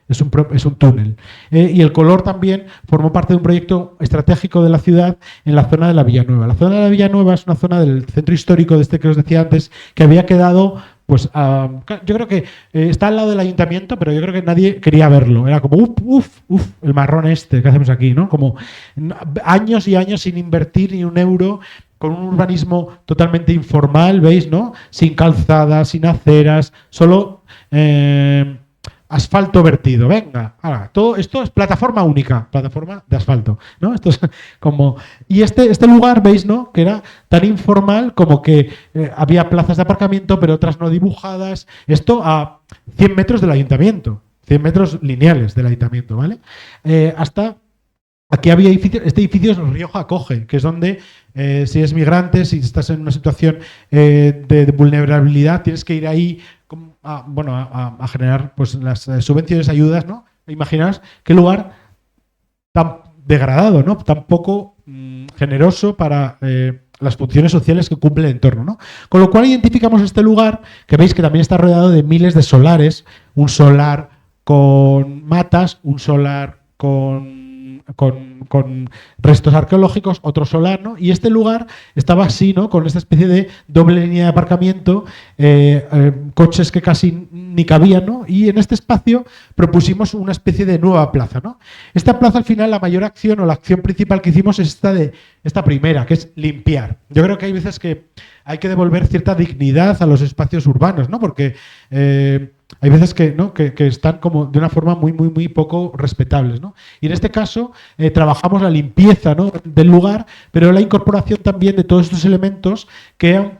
es un túnel. Y el color también formó parte de un proyecto estratégico de la ciudad en la zona de la Villanueva. La zona de la Villanueva es una zona del centro histórico de este que os decía antes, que había quedado, pues, yo creo que está al lado del ayuntamiento, pero yo creo que nadie quería verlo. Era como, el marrón este que hacemos aquí, ¿no? Como años y años sin invertir ni un euro, con un urbanismo totalmente informal, ¿veis, no? Sin calzadas, sin aceras, solo... asfalto vertido, venga, ahora, todo esto es plataforma única, plataforma de asfalto, ¿no? Esto es como... Y este lugar, veis, ¿no? Que era tan informal como que había plazas de aparcamiento, pero otras no dibujadas. Esto a 100 metros del ayuntamiento, 100 metros lineales del ayuntamiento, ¿vale? Hasta... Aquí había edificios, este edificio es Rioja Acoge, que es donde si eres migrante, si estás en una situación de vulnerabilidad, tienes que ir ahí a generar pues las subvenciones, ayudas, ¿no? Imaginaos qué lugar tan degradado, ¿no? Tan poco generoso para las funciones sociales que cumple el entorno, ¿no? Con lo cual identificamos este lugar, que veis que también está rodeado de miles de solares, un solar con matas, un solar con restos arqueológicos, otro solar, ¿no? Y este lugar estaba así, ¿no? Con esta especie de doble línea de aparcamiento, coches que casi ni cabían, ¿no? Y en este espacio propusimos una especie de nueva plaza, ¿no? Esta plaza, al final, la mayor acción o la acción principal que hicimos es esta primera, que es limpiar. Yo creo que hay veces que hay que devolver cierta dignidad a los espacios urbanos, ¿no? Porque hay veces que, ¿no? que están como de una forma muy, muy, muy poco respetables, ¿no? Y en este caso trabajamos la limpieza, ¿no? del lugar, pero la incorporación también de todos estos elementos que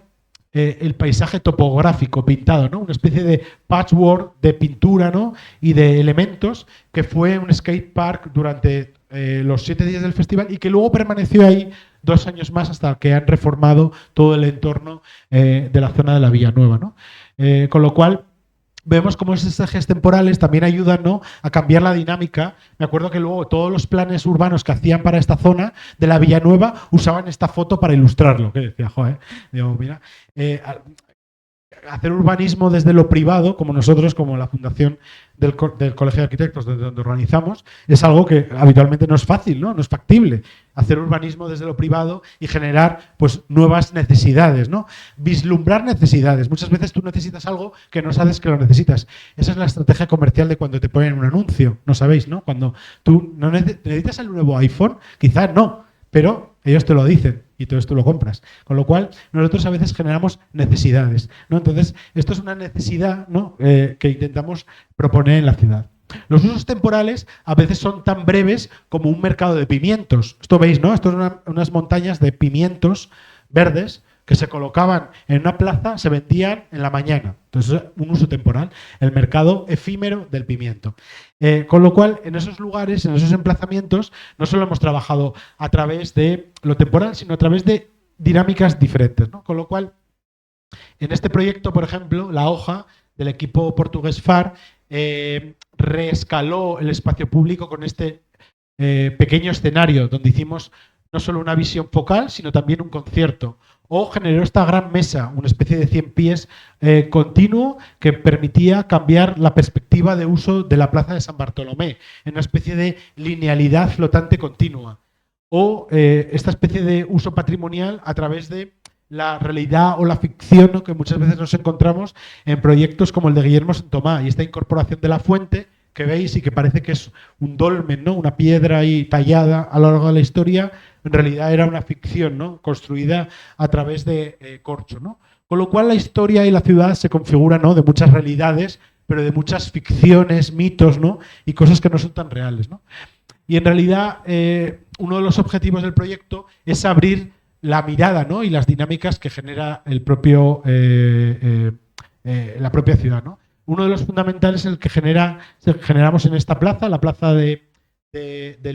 el paisaje topográfico pintado, ¿no? Una especie de patchwork de pintura, ¿no? Y de elementos que fue un skate park durante los 7 días del festival y que luego permaneció ahí 2 años más hasta que han reformado todo el entorno de la zona de la Villanueva, ¿no? Con lo cual vemos cómo esos ejes temporales también ayudan, ¿no? a cambiar la dinámica. Me acuerdo que luego todos los planes urbanos que hacían para esta zona de la Villanueva usaban esta foto para ilustrarlo. Que decía, joder, digo, mira, hacer urbanismo desde lo privado, como nosotros, como la Fundación del Colegio de Arquitectos, donde organizamos, es algo que habitualmente no es fácil, ¿no? No es factible. Hacer urbanismo desde lo privado y generar pues, nuevas necesidades, ¿no? Vislumbrar necesidades. Muchas veces tú necesitas algo que no sabes que lo necesitas. Esa es la estrategia comercial de cuando te ponen un anuncio, ¿no sabéis? ¿no? Cuando tú no necesitas el nuevo iPhone, quizás no, pero ellos te lo dicen y entonces tú lo compras. Con lo cual, nosotros a veces generamos necesidades, ¿no? Entonces, esto es una necesidad, ¿no? que intentamos proponer en la ciudad. Los usos temporales a veces son tan breves como un mercado de pimientos. Esto veis, ¿no? Esto son unas montañas de pimientos verdes que se colocaban en una plaza, se vendían en la mañana. Entonces, un uso temporal, el mercado efímero del pimiento. Con lo cual, en esos lugares, en esos emplazamientos, no solo hemos trabajado a través de lo temporal, sino a través de dinámicas diferentes, ¿no? Con lo cual, en este proyecto, por ejemplo, la hoja del equipo portugués FAR reescaló el espacio público con este pequeño escenario donde hicimos no solo una visión focal, sino también un concierto. o generó esta gran mesa, una especie de 100 pies continuo que permitía cambiar la perspectiva de uso de la plaza de San Bartolomé en una especie de linealidad flotante continua, o esta especie de uso patrimonial a través de la realidad o la ficción, ¿no?, que muchas veces nos encontramos en proyectos como el de Guillermo Santomá, y esta incorporación de la fuente que veis y que parece que es un dolmen, ¿no?, una piedra ahí tallada a lo largo de la historia, en realidad era una ficción, ¿no?, construida a través de corcho, ¿no? Con lo cual la historia y la ciudad se configuran, ¿no?, de muchas realidades, pero de muchas ficciones, mitos, ¿no?, y cosas que no son tan reales, ¿no? Y en realidad uno de los objetivos del proyecto es abrir la mirada, ¿no?, y las dinámicas que genera el propio, la propia ciudad, ¿no? Uno de los fundamentales es el que generamos en esta plaza, la plaza del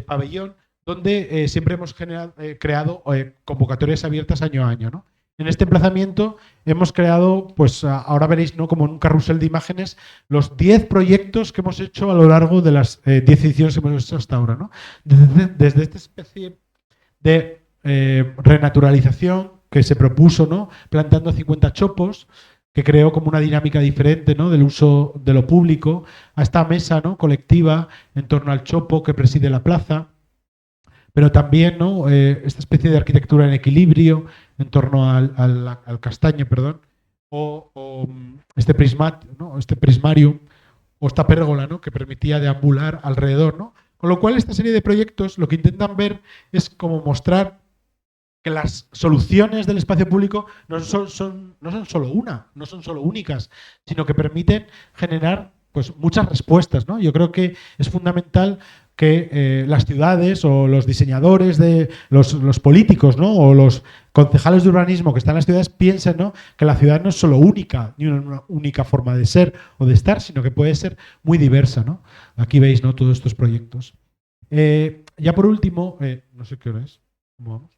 pabellón, donde siempre hemos creado convocatorias abiertas año a año, ¿no? En este emplazamiento hemos creado, pues ahora veréis, ¿no?, como en un carrusel de imágenes, los 10 proyectos que hemos hecho a lo largo de las 10 ediciones que hemos hecho hasta ahora, ¿no? Desde esta especie de renaturalización que se propuso, ¿no?, plantando 50 chopos, que creó como una dinámica diferente, ¿no?, del uso de lo público, a esta mesa, ¿no?, colectiva en torno al chopo que preside la plaza, pero también, ¿no?, esta especie de arquitectura en equilibrio en torno al castaño, perdón, o este prismarium, o esta pérgola, ¿no?, que permitía deambular alrededor, ¿no? Con lo cual esta serie de proyectos lo que intentan ver es como mostrar que las soluciones del espacio público no son solo únicas, sino que permiten generar, pues, muchas respuestas, ¿no? Yo creo que es fundamental que las ciudades o los diseñadores, los políticos, ¿no?, o los concejales de urbanismo que están en las ciudades piensen, ¿no?, que la ciudad no es solo única, ni una única forma de ser o de estar, sino que puede ser muy diversa, ¿no? Aquí veis, ¿no?, todos estos proyectos. Ya por último, no sé qué hora es, ¿cómo vamos?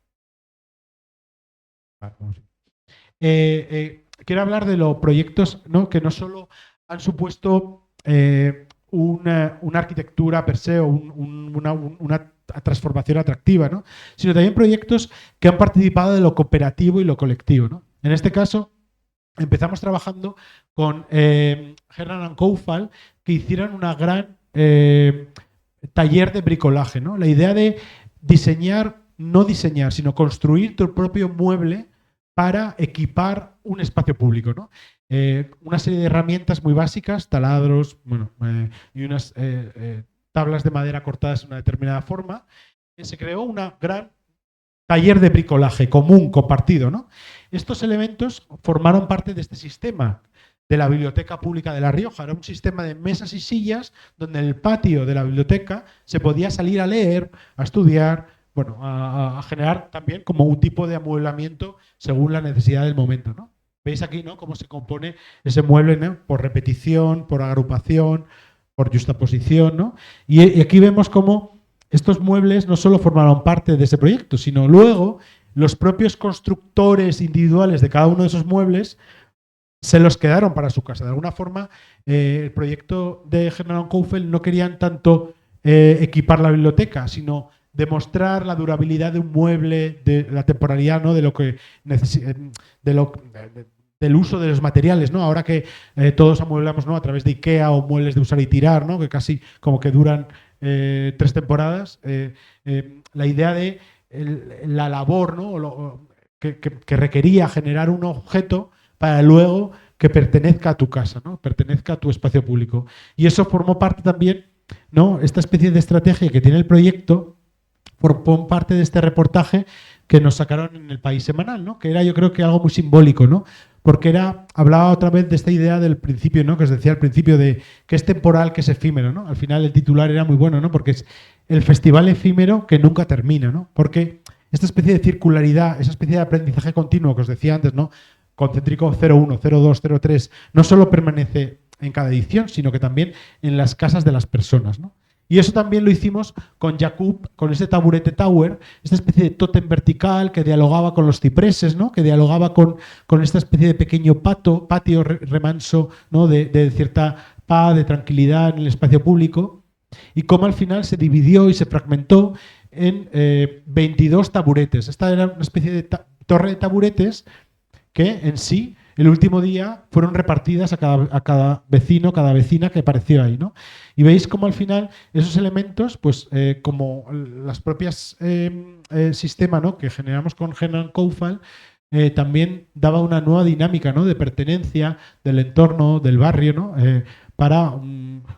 Quiero hablar de los proyectos, ¿no?, que no solo han supuesto una arquitectura per se o una transformación atractiva, ¿no?, sino también proyectos que han participado de lo cooperativo y lo colectivo, ¿no? En este caso, empezamos trabajando con Hernan & Koufal, que hicieron una gran taller de bricolaje, ¿no? La idea de no diseñar, sino construir tu propio mueble para equipar un espacio público, ¿no? Una serie de herramientas muy básicas, taladros, bueno, y unas tablas de madera cortadas de una determinada forma. Se creó una gran taller de bricolaje común, compartido, ¿no? Estos elementos formaron parte de este sistema de la Biblioteca Pública de La Rioja. Era un sistema de mesas y sillas donde en el patio de la biblioteca se podía salir a leer, a estudiar, bueno, a generar también como un tipo de amueblamiento según la necesidad del momento, ¿no? Veis aquí, ¿no?, cómo se compone ese mueble, ¿no?, por repetición, por agrupación, por justaposición, ¿no? Y aquí vemos cómo estos muebles no solo formaron parte de ese proyecto, sino luego los propios constructores individuales de cada uno de esos muebles se los quedaron para su casa. De alguna forma, el proyecto de Hernan & Koufal no querían tanto equipar la biblioteca, sino demostrar la durabilidad de un mueble, de la temporalidad, ¿no?, de lo que del uso de los materiales, ¿no? Ahora que todos amueblamos, ¿no?, a través de IKEA o muebles de usar y tirar, ¿no?, que casi como que duran 3 temporadas, la idea de la labor, ¿no?, que requería generar un objeto para luego que pertenezca a tu casa, ¿no?, pertenezca a tu espacio público. Y eso formó parte también, ¿no?, esta especie de estrategia que tiene el proyecto, formó parte de este reportaje que nos sacaron en El País Semanal, ¿no?, que era, yo creo que algo muy simbólico, ¿no?, porque hablaba otra vez de esta idea del principio, ¿no?, que os decía al principio, de que es temporal, que es efímero, ¿no? Al final el titular era muy bueno, ¿no?, porque es el festival efímero que nunca termina, ¿no? Porque esta especie de circularidad, esa especie de aprendizaje continuo que os decía antes, ¿no?, concéntrico 01, 02, 03, no solo permanece en cada edición, sino que también en las casas de las personas, ¿no? Y eso también lo hicimos con Jakub, con este taburete tower, esta especie de tótem vertical que dialogaba con los cipreses, ¿no?, que dialogaba con esta especie de pequeño patio remanso, ¿no?, de cierta paz, de tranquilidad en el espacio público, y cómo al final se dividió y se fragmentó en 22 taburetes. Esta era una especie de torre de taburetes que en sí el último día fueron repartidas a cada vecino, cada vecina que apareció ahí, ¿no? Y veis cómo al final esos elementos, pues como las propias sistema, ¿no?, que generamos con Hernan Koufal, también daba una nueva dinámica, ¿no?, de pertenencia del entorno, del barrio, ¿no?, para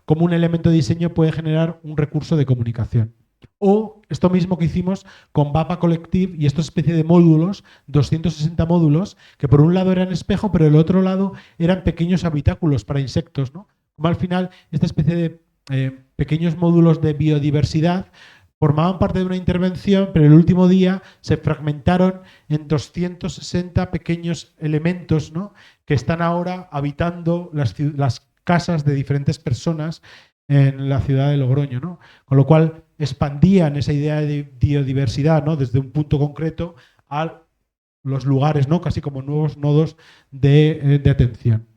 cómo un elemento de diseño puede generar un recurso de comunicación. O esto mismo que hicimos con Bapa Collective y esta especie de módulos, 260 módulos, que por un lado eran espejo, pero el otro lado eran pequeños habitáculos para insectos, ¿no? Como al final esta especie de pequeños módulos de biodiversidad formaban parte de una intervención, pero el último día se fragmentaron en 260 pequeños elementos, ¿no?, que están ahora habitando las casas de diferentes personas en la ciudad de Logroño, ¿no? Con lo cual expandían esa idea de biodiversidad, ¿no?, desde un punto concreto a los lugares, ¿no?, casi como nuevos nodos de atención.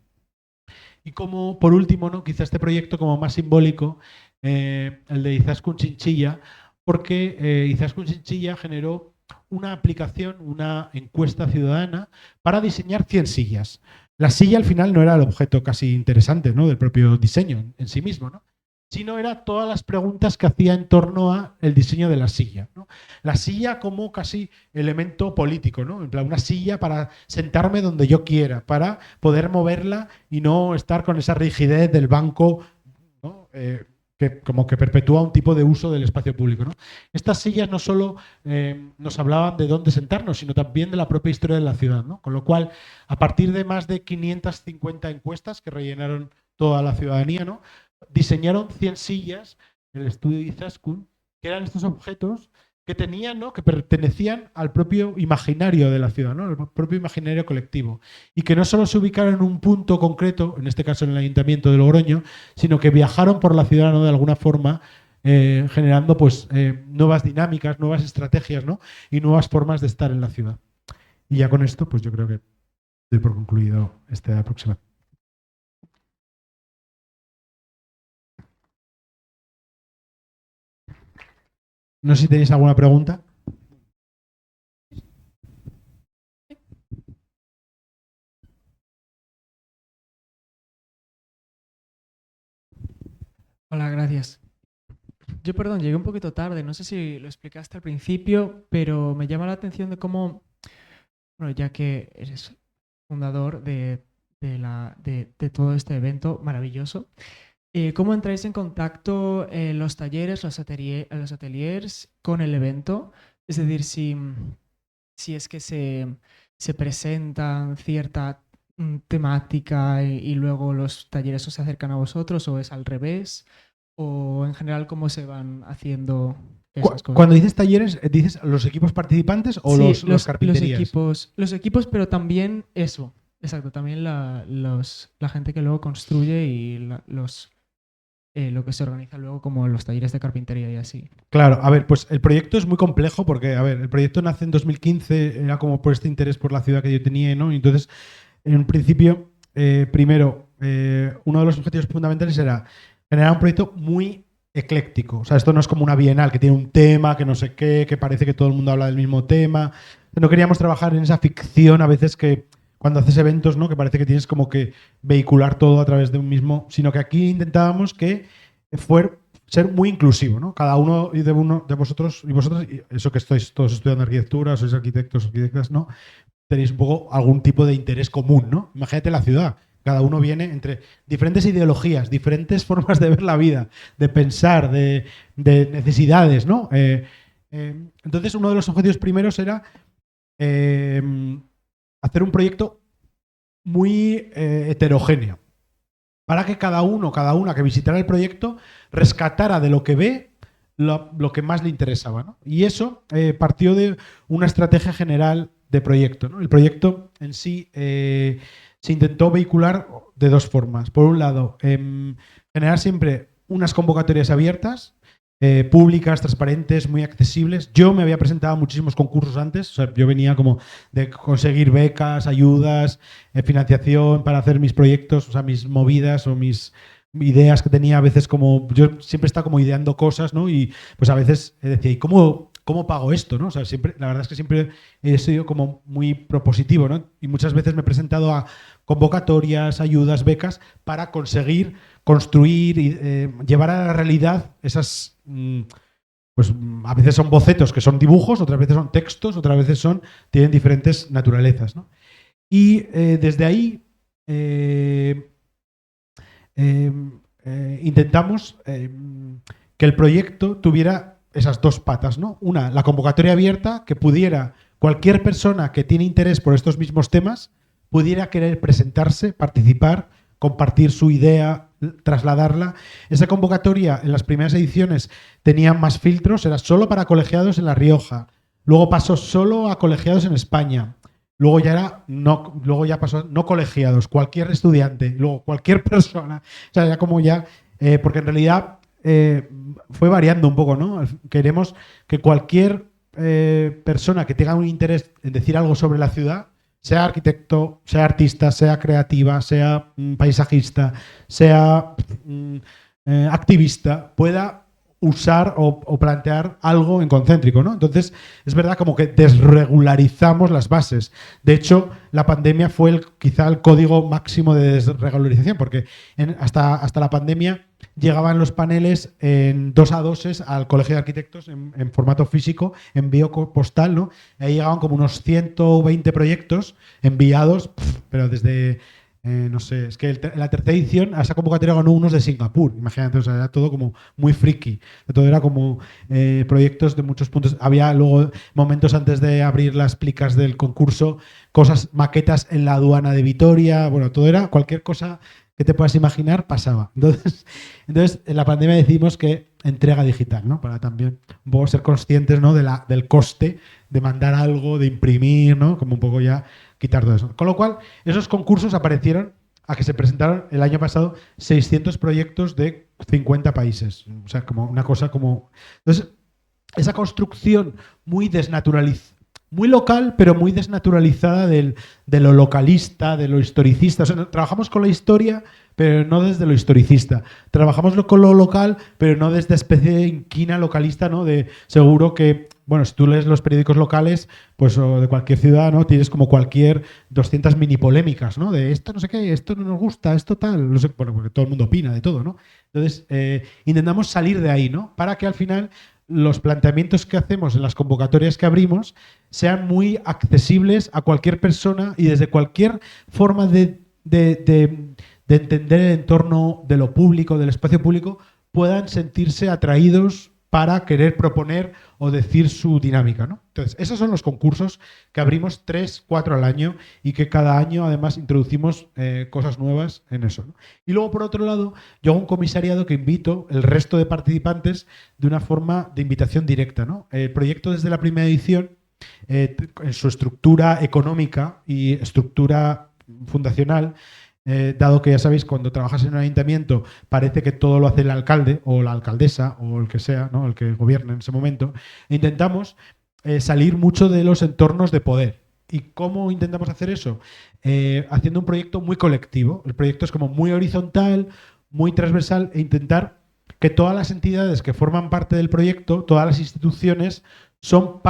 Y como por último, ¿no?, quizá este proyecto como más simbólico, el de Izaskun Chinchilla, porque Izaskun Chinchilla generó una aplicación, una encuesta ciudadana para diseñar 100 sillas. La silla al final no era el objeto casi interesante, ¿no?, del propio diseño en sí mismo, ¿no?, sino era todas las preguntas que hacía en torno a el diseño de la silla, ¿no? La silla como casi elemento político, ¿no? En plan, una silla para sentarme donde yo quiera, para poder moverla y no estar con esa rigidez del banco, ¿no?, que como que perpetúa un tipo de uso del espacio público, ¿no? Estas sillas no solo nos hablaban de dónde sentarnos, sino también de la propia historia de la ciudad, ¿no? Con lo cual, a partir de más de 550 encuestas que rellenaron toda la ciudadanía, ¿no?, diseñaron 100 sillas en el estudio de Izaskun, que eran estos objetos que tenían, ¿no?, que pertenecían al propio imaginario de la ciudad, ¿no?, al propio imaginario colectivo, y que no solo se ubicaron en un punto concreto, en este caso en el Ayuntamiento de Logroño, sino que viajaron por la ciudad, ¿no?, de alguna forma, generando pues nuevas dinámicas, nuevas estrategias, ¿no?, y nuevas formas de estar en la ciudad. Y ya con esto, pues yo creo que doy por concluido esta aproximación. No sé si tenéis alguna pregunta.
Hola, gracias. Yo, perdón, llegué un poquito tarde, no sé si lo explicaste al principio, pero me llama la atención de cómo, bueno, ya que eres fundador de todo este evento maravilloso, ¿cómo entráis en contacto los talleres, los ateliers con el evento? Es decir, si es que se presentan cierta temática y luego los talleres se acercan a vosotros, o es al revés, o en general cómo se van haciendo esas cosas.
Cuando dices talleres, ¿dices los equipos participantes o
sí,
los carpinterías?
Los equipos, pero también eso, exacto, también la gente que luego construye y lo que se organiza luego como los talleres de carpintería y así.
Claro, a ver, pues el proyecto es muy complejo porque, a ver, el proyecto nace en 2015, era como por este interés por la ciudad que yo tenía, ¿no? Y entonces, en un principio, primero, uno de los objetivos fundamentales era generar un proyecto muy ecléctico. O sea, esto no es como una bienal que tiene un tema, que no sé qué, que parece que todo el mundo habla del mismo tema. No queríamos trabajar en esa ficción a veces que cuando haces eventos, ¿no?, que parece que tienes como que vehicular todo a través de un mismo, sino que aquí intentábamos que ser muy inclusivo, ¿no? Cada uno de vosotros y vosotras, y eso que estáis todos estudiando arquitectura, sois arquitectos, arquitectas, ¿no?, tenéis un poco algún tipo de interés común, ¿no? Imagínate la ciudad. Cada uno viene entre diferentes ideologías, diferentes formas de ver la vida, de pensar, de necesidades, ¿no? Entonces, uno de los objetivos primeros era hacer un proyecto muy heterogéneo, para que cada una que visitara el proyecto rescatara de lo que ve lo que más le interesaba, ¿no? Y eso partió de una estrategia general de proyecto, ¿no? El proyecto en sí se intentó vehicular de dos formas. Por un lado, generar siempre unas convocatorias abiertas, públicas, transparentes, muy accesibles. Yo me había presentado a muchísimos concursos antes, o sea, yo venía como de conseguir becas, ayudas, financiación para hacer mis proyectos, o sea, mis movidas o mis ideas que tenía a veces como... Yo siempre estaba como ideando cosas, ¿no? Y pues a veces decía, ¿y cómo ¿cómo pago esto? ¿No? O sea, siempre, la verdad es que siempre he sido como muy propositivo, ¿no? Y muchas veces me he presentado a convocatorias, ayudas, becas, para conseguir construir y llevar a la realidad esas... pues a veces son bocetos que son dibujos, otras veces son textos, otras veces tienen diferentes naturalezas, ¿no? Y desde ahí intentamos que el proyecto tuviera esas dos patas, ¿no? Una, la convocatoria abierta, que pudiera cualquier persona que tiene interés por estos mismos temas pudiera querer presentarse, participar, compartir su idea, trasladarla. Esa convocatoria en las primeras ediciones tenía más filtros, era solo para colegiados en La Rioja. Luego pasó solo a colegiados en España. Luego ya pasó no colegiados, cualquier estudiante, luego cualquier persona. O sea, ya como ya, porque en realidad fue variando un poco, ¿no? Queremos que cualquier persona que tenga un interés en decir algo sobre la ciudad, sea arquitecto, sea artista, sea creativa, sea paisajista, sea activista, pueda usar o plantear algo en concéntrico, ¿no? Entonces, es verdad como que desregularizamos las bases. De hecho, la pandemia fue quizá el código máximo de desregularización, porque hasta la pandemia llegaban los paneles en 2 a 2 al Colegio de Arquitectos en formato físico, envío postal, ¿no? Ahí llegaban como unos 120 proyectos enviados, pero desde... no sé, es que la tercera edición a esa convocatoria ganó unos de Singapur, imagínate, o sea, era todo como muy friki, todo era como proyectos de muchos puntos. Había luego momentos antes de abrir las plicas del concurso, maquetas en la aduana de Vitoria, bueno, todo era cualquier cosa que te puedas imaginar pasaba. Entonces en la pandemia decidimos que entrega digital, ¿no? Para también un poco ser conscientes, ¿no? del coste de mandar algo, de imprimir, ¿no? Como un poco ya quitar todo eso. Con lo cual, esos concursos aparecieron a que se presentaron el año pasado 600 proyectos de 50 países. O sea, como una cosa como... Entonces, esa construcción muy desnaturalizada, muy local, pero muy desnaturalizada de lo localista, de lo historicista. O sea, trabajamos con la historia, pero no desde lo historicista. Trabajamos con lo local, pero no desde especie de inquina localista, ¿no? De seguro que, bueno, si tú lees los periódicos locales, pues o de cualquier ciudad, ¿no? Tienes como cualquier 200 mini polémicas, ¿no? De esto no sé qué, esto no nos gusta, esto tal, no sé, bueno, porque todo el mundo opina de todo, ¿no? Entonces, intentamos salir de ahí, ¿no? Para que al final los planteamientos que hacemos en las convocatorias que abrimos sean muy accesibles a cualquier persona y desde cualquier forma de entender el entorno de lo público, del espacio público, puedan sentirse atraídos para querer proponer o decir su dinámica, ¿no? Entonces, esos son los concursos que abrimos 3, 4 al año y que cada año además introducimos cosas nuevas en eso, ¿no? Y luego, por otro lado, yo hago un comisariado que invito el resto de participantes de una forma de invitación directa, ¿no? El proyecto desde la primera edición, en su estructura económica y estructura fundacional, dado que ya sabéis, cuando trabajas en un ayuntamiento parece que todo lo hace el alcalde o la alcaldesa o el que sea, ¿no? El que gobierne en ese momento, intentamos salir mucho de los entornos de poder. ¿Y cómo intentamos hacer eso? Haciendo un proyecto muy colectivo. El proyecto es como muy horizontal, muy transversal e intentar que todas las entidades que forman parte del proyecto, todas las instituciones, son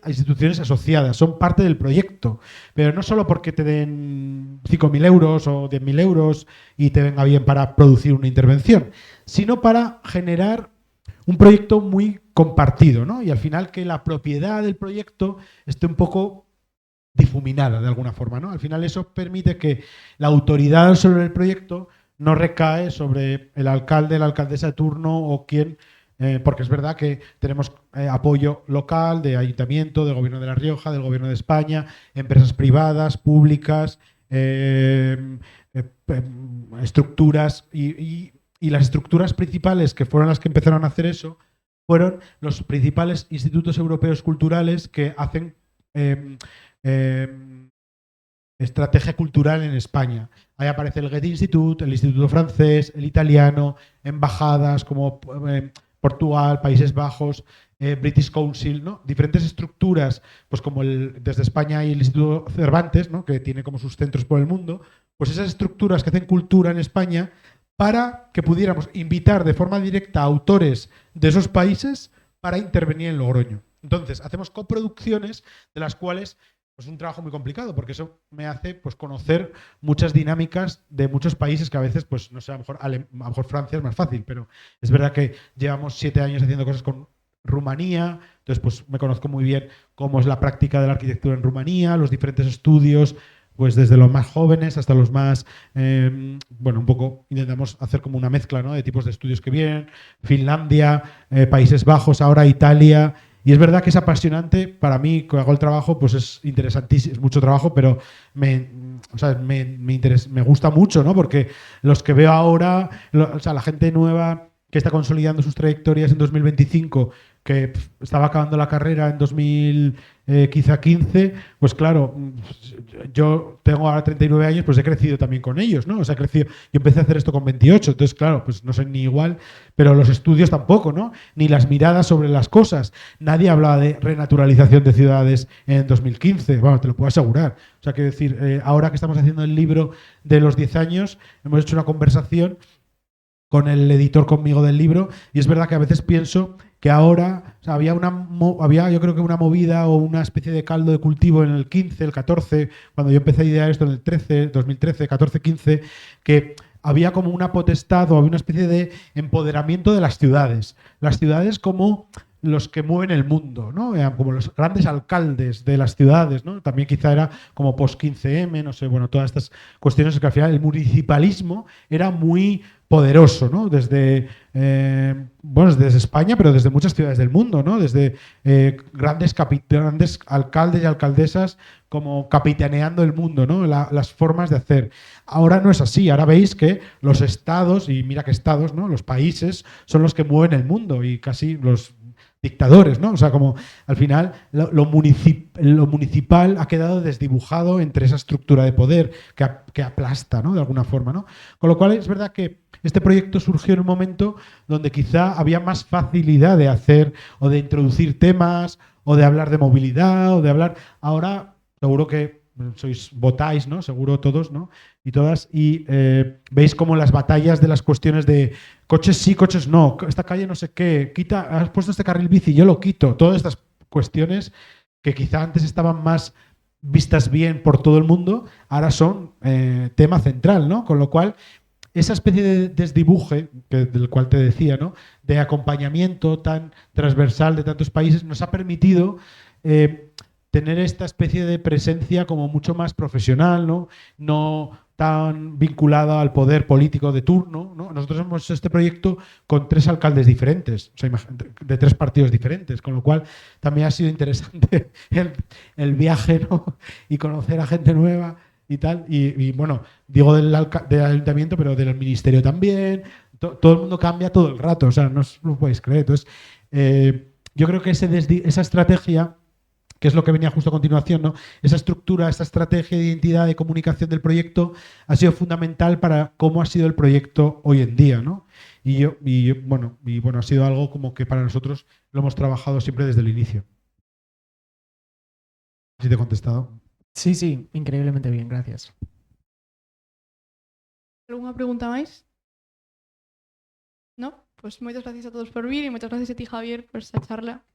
instituciones asociadas, son parte del proyecto. Pero no solo porque te den 5.000 euros o 10.000 euros y te venga bien para producir una intervención, sino para generar un proyecto muy compartido, ¿no? Y al final que la propiedad del proyecto esté un poco difuminada de alguna forma, ¿no? Al final eso permite que la autoridad sobre el proyecto no recae sobre el alcalde, la alcaldesa de turno o quien... porque es verdad que tenemos apoyo local, de ayuntamiento, del gobierno de La Rioja, del gobierno de España, empresas privadas, públicas, estructuras y las estructuras principales que fueron las que empezaron a hacer eso fueron los principales institutos europeos culturales que hacen estrategia cultural en España. Ahí aparece el Goethe Institut, el Instituto Francés, el italiano, embajadas como... Portugal, Países Bajos, British Council, ¿no? Diferentes estructuras, pues como desde España hay el Instituto Cervantes, ¿no? Que tiene como sus centros por el mundo, pues esas estructuras que hacen cultura en España para que pudiéramos invitar de forma directa a autores de esos países para intervenir en Logroño. Entonces, hacemos coproducciones de las cuales pues es un trabajo muy complicado, porque eso me hace pues conocer muchas dinámicas de muchos países que a veces, pues no sé, a lo mejor Francia es más fácil, pero es verdad que llevamos 7 años haciendo cosas con Rumanía, entonces pues me conozco muy bien cómo es la práctica de la arquitectura en Rumanía, los diferentes estudios, pues desde los más jóvenes hasta los más, bueno, un poco intentamos hacer como una mezcla, ¿no?, de tipos de estudios que vienen, Finlandia, Países Bajos, ahora Italia. Y es verdad que es apasionante, para mí, que hago el trabajo, pues es interesantísimo, es mucho trabajo, pero o sea, me gusta mucho, ¿no? Porque los que veo ahora, o sea, la gente nueva que está consolidando sus trayectorias en 2025, que estaba acabando la carrera en 2015, pues claro, yo tengo ahora 39 años, pues he crecido también con ellos, ¿no? O sea, he crecido, yo empecé a hacer esto con 28, entonces claro, pues no soy ni igual, pero los estudios tampoco, ¿no? Ni las miradas sobre las cosas. Nadie hablaba de renaturalización de ciudades en 2015, bueno, te lo puedo asegurar. O sea, quiero decir, ahora que estamos haciendo el libro de los 10 años, hemos hecho una conversación con el editor conmigo del libro, y es verdad que a veces pienso que ahora, o sea, había yo creo que una movida o una especie de caldo de cultivo en el 15, el 14, cuando yo empecé a idear esto en el 13, 2013, 14, 15, que había como una potestad o había una especie de empoderamiento de las ciudades. Las ciudades como los que mueven el mundo, ¿no? Como los grandes alcaldes de las ciudades, ¿no? También quizá era como post-15M, no sé, bueno, todas estas cuestiones que al final el municipalismo era muy poderoso, ¿no? Bueno, desde España, pero desde muchas ciudades del mundo, ¿no? Desde grandes alcaldes y alcaldesas como capitaneando el mundo, ¿no? Las formas de hacer. Ahora no es así. Ahora veis que los estados, y mira que estados, ¿no? Los países son los que mueven el mundo y casi los dictadores, ¿no? O sea, como al final lo municipal ha quedado desdibujado entre esa estructura de poder que aplasta, ¿no? De alguna forma, ¿no? Con lo cual es verdad que este proyecto surgió en un momento donde quizá había más facilidad de hacer o de introducir temas o de hablar de movilidad o de hablar. Ahora seguro que votáis, ¿no? Seguro todos, ¿no? Y todas, y veis como las batallas de las cuestiones de coches sí, coches no, esta calle no sé qué, has puesto este carril bici, yo lo quito, todas estas cuestiones que quizá antes estaban más vistas bien por todo el mundo, ahora son tema central, ¿no? Con lo cual, esa especie de desdibuje, del cual te decía, ¿no?, de acompañamiento tan transversal de tantos países, nos ha permitido tener esta especie de presencia como mucho más profesional, ¿no? No tan vinculada al poder político de turno, ¿no? Nosotros hemos hecho este proyecto con 3 alcaldes diferentes, o sea, de 3 partidos diferentes, con lo cual también ha sido interesante el viaje, ¿no?, y conocer a gente nueva y tal. Y bueno, digo del ayuntamiento, pero del ministerio también. Todo el mundo cambia todo el rato, o sea, no os lo podéis creer. Entonces, yo creo que esa estrategia, que es lo que venía justo a continuación, ¿no?, esa estructura, esa estrategia de identidad, de comunicación del proyecto ha sido fundamental para cómo ha sido el proyecto hoy en día, ¿no? Bueno, ha sido algo como que para nosotros lo hemos trabajado siempre desde el inicio. ¿Sí te he contestado?
Sí, sí, increíblemente bien, gracias.
Alguna pregunta máis? No? Pois moitas gracias a todos por vir e moitas gracias a ti, Javier, por esta charla.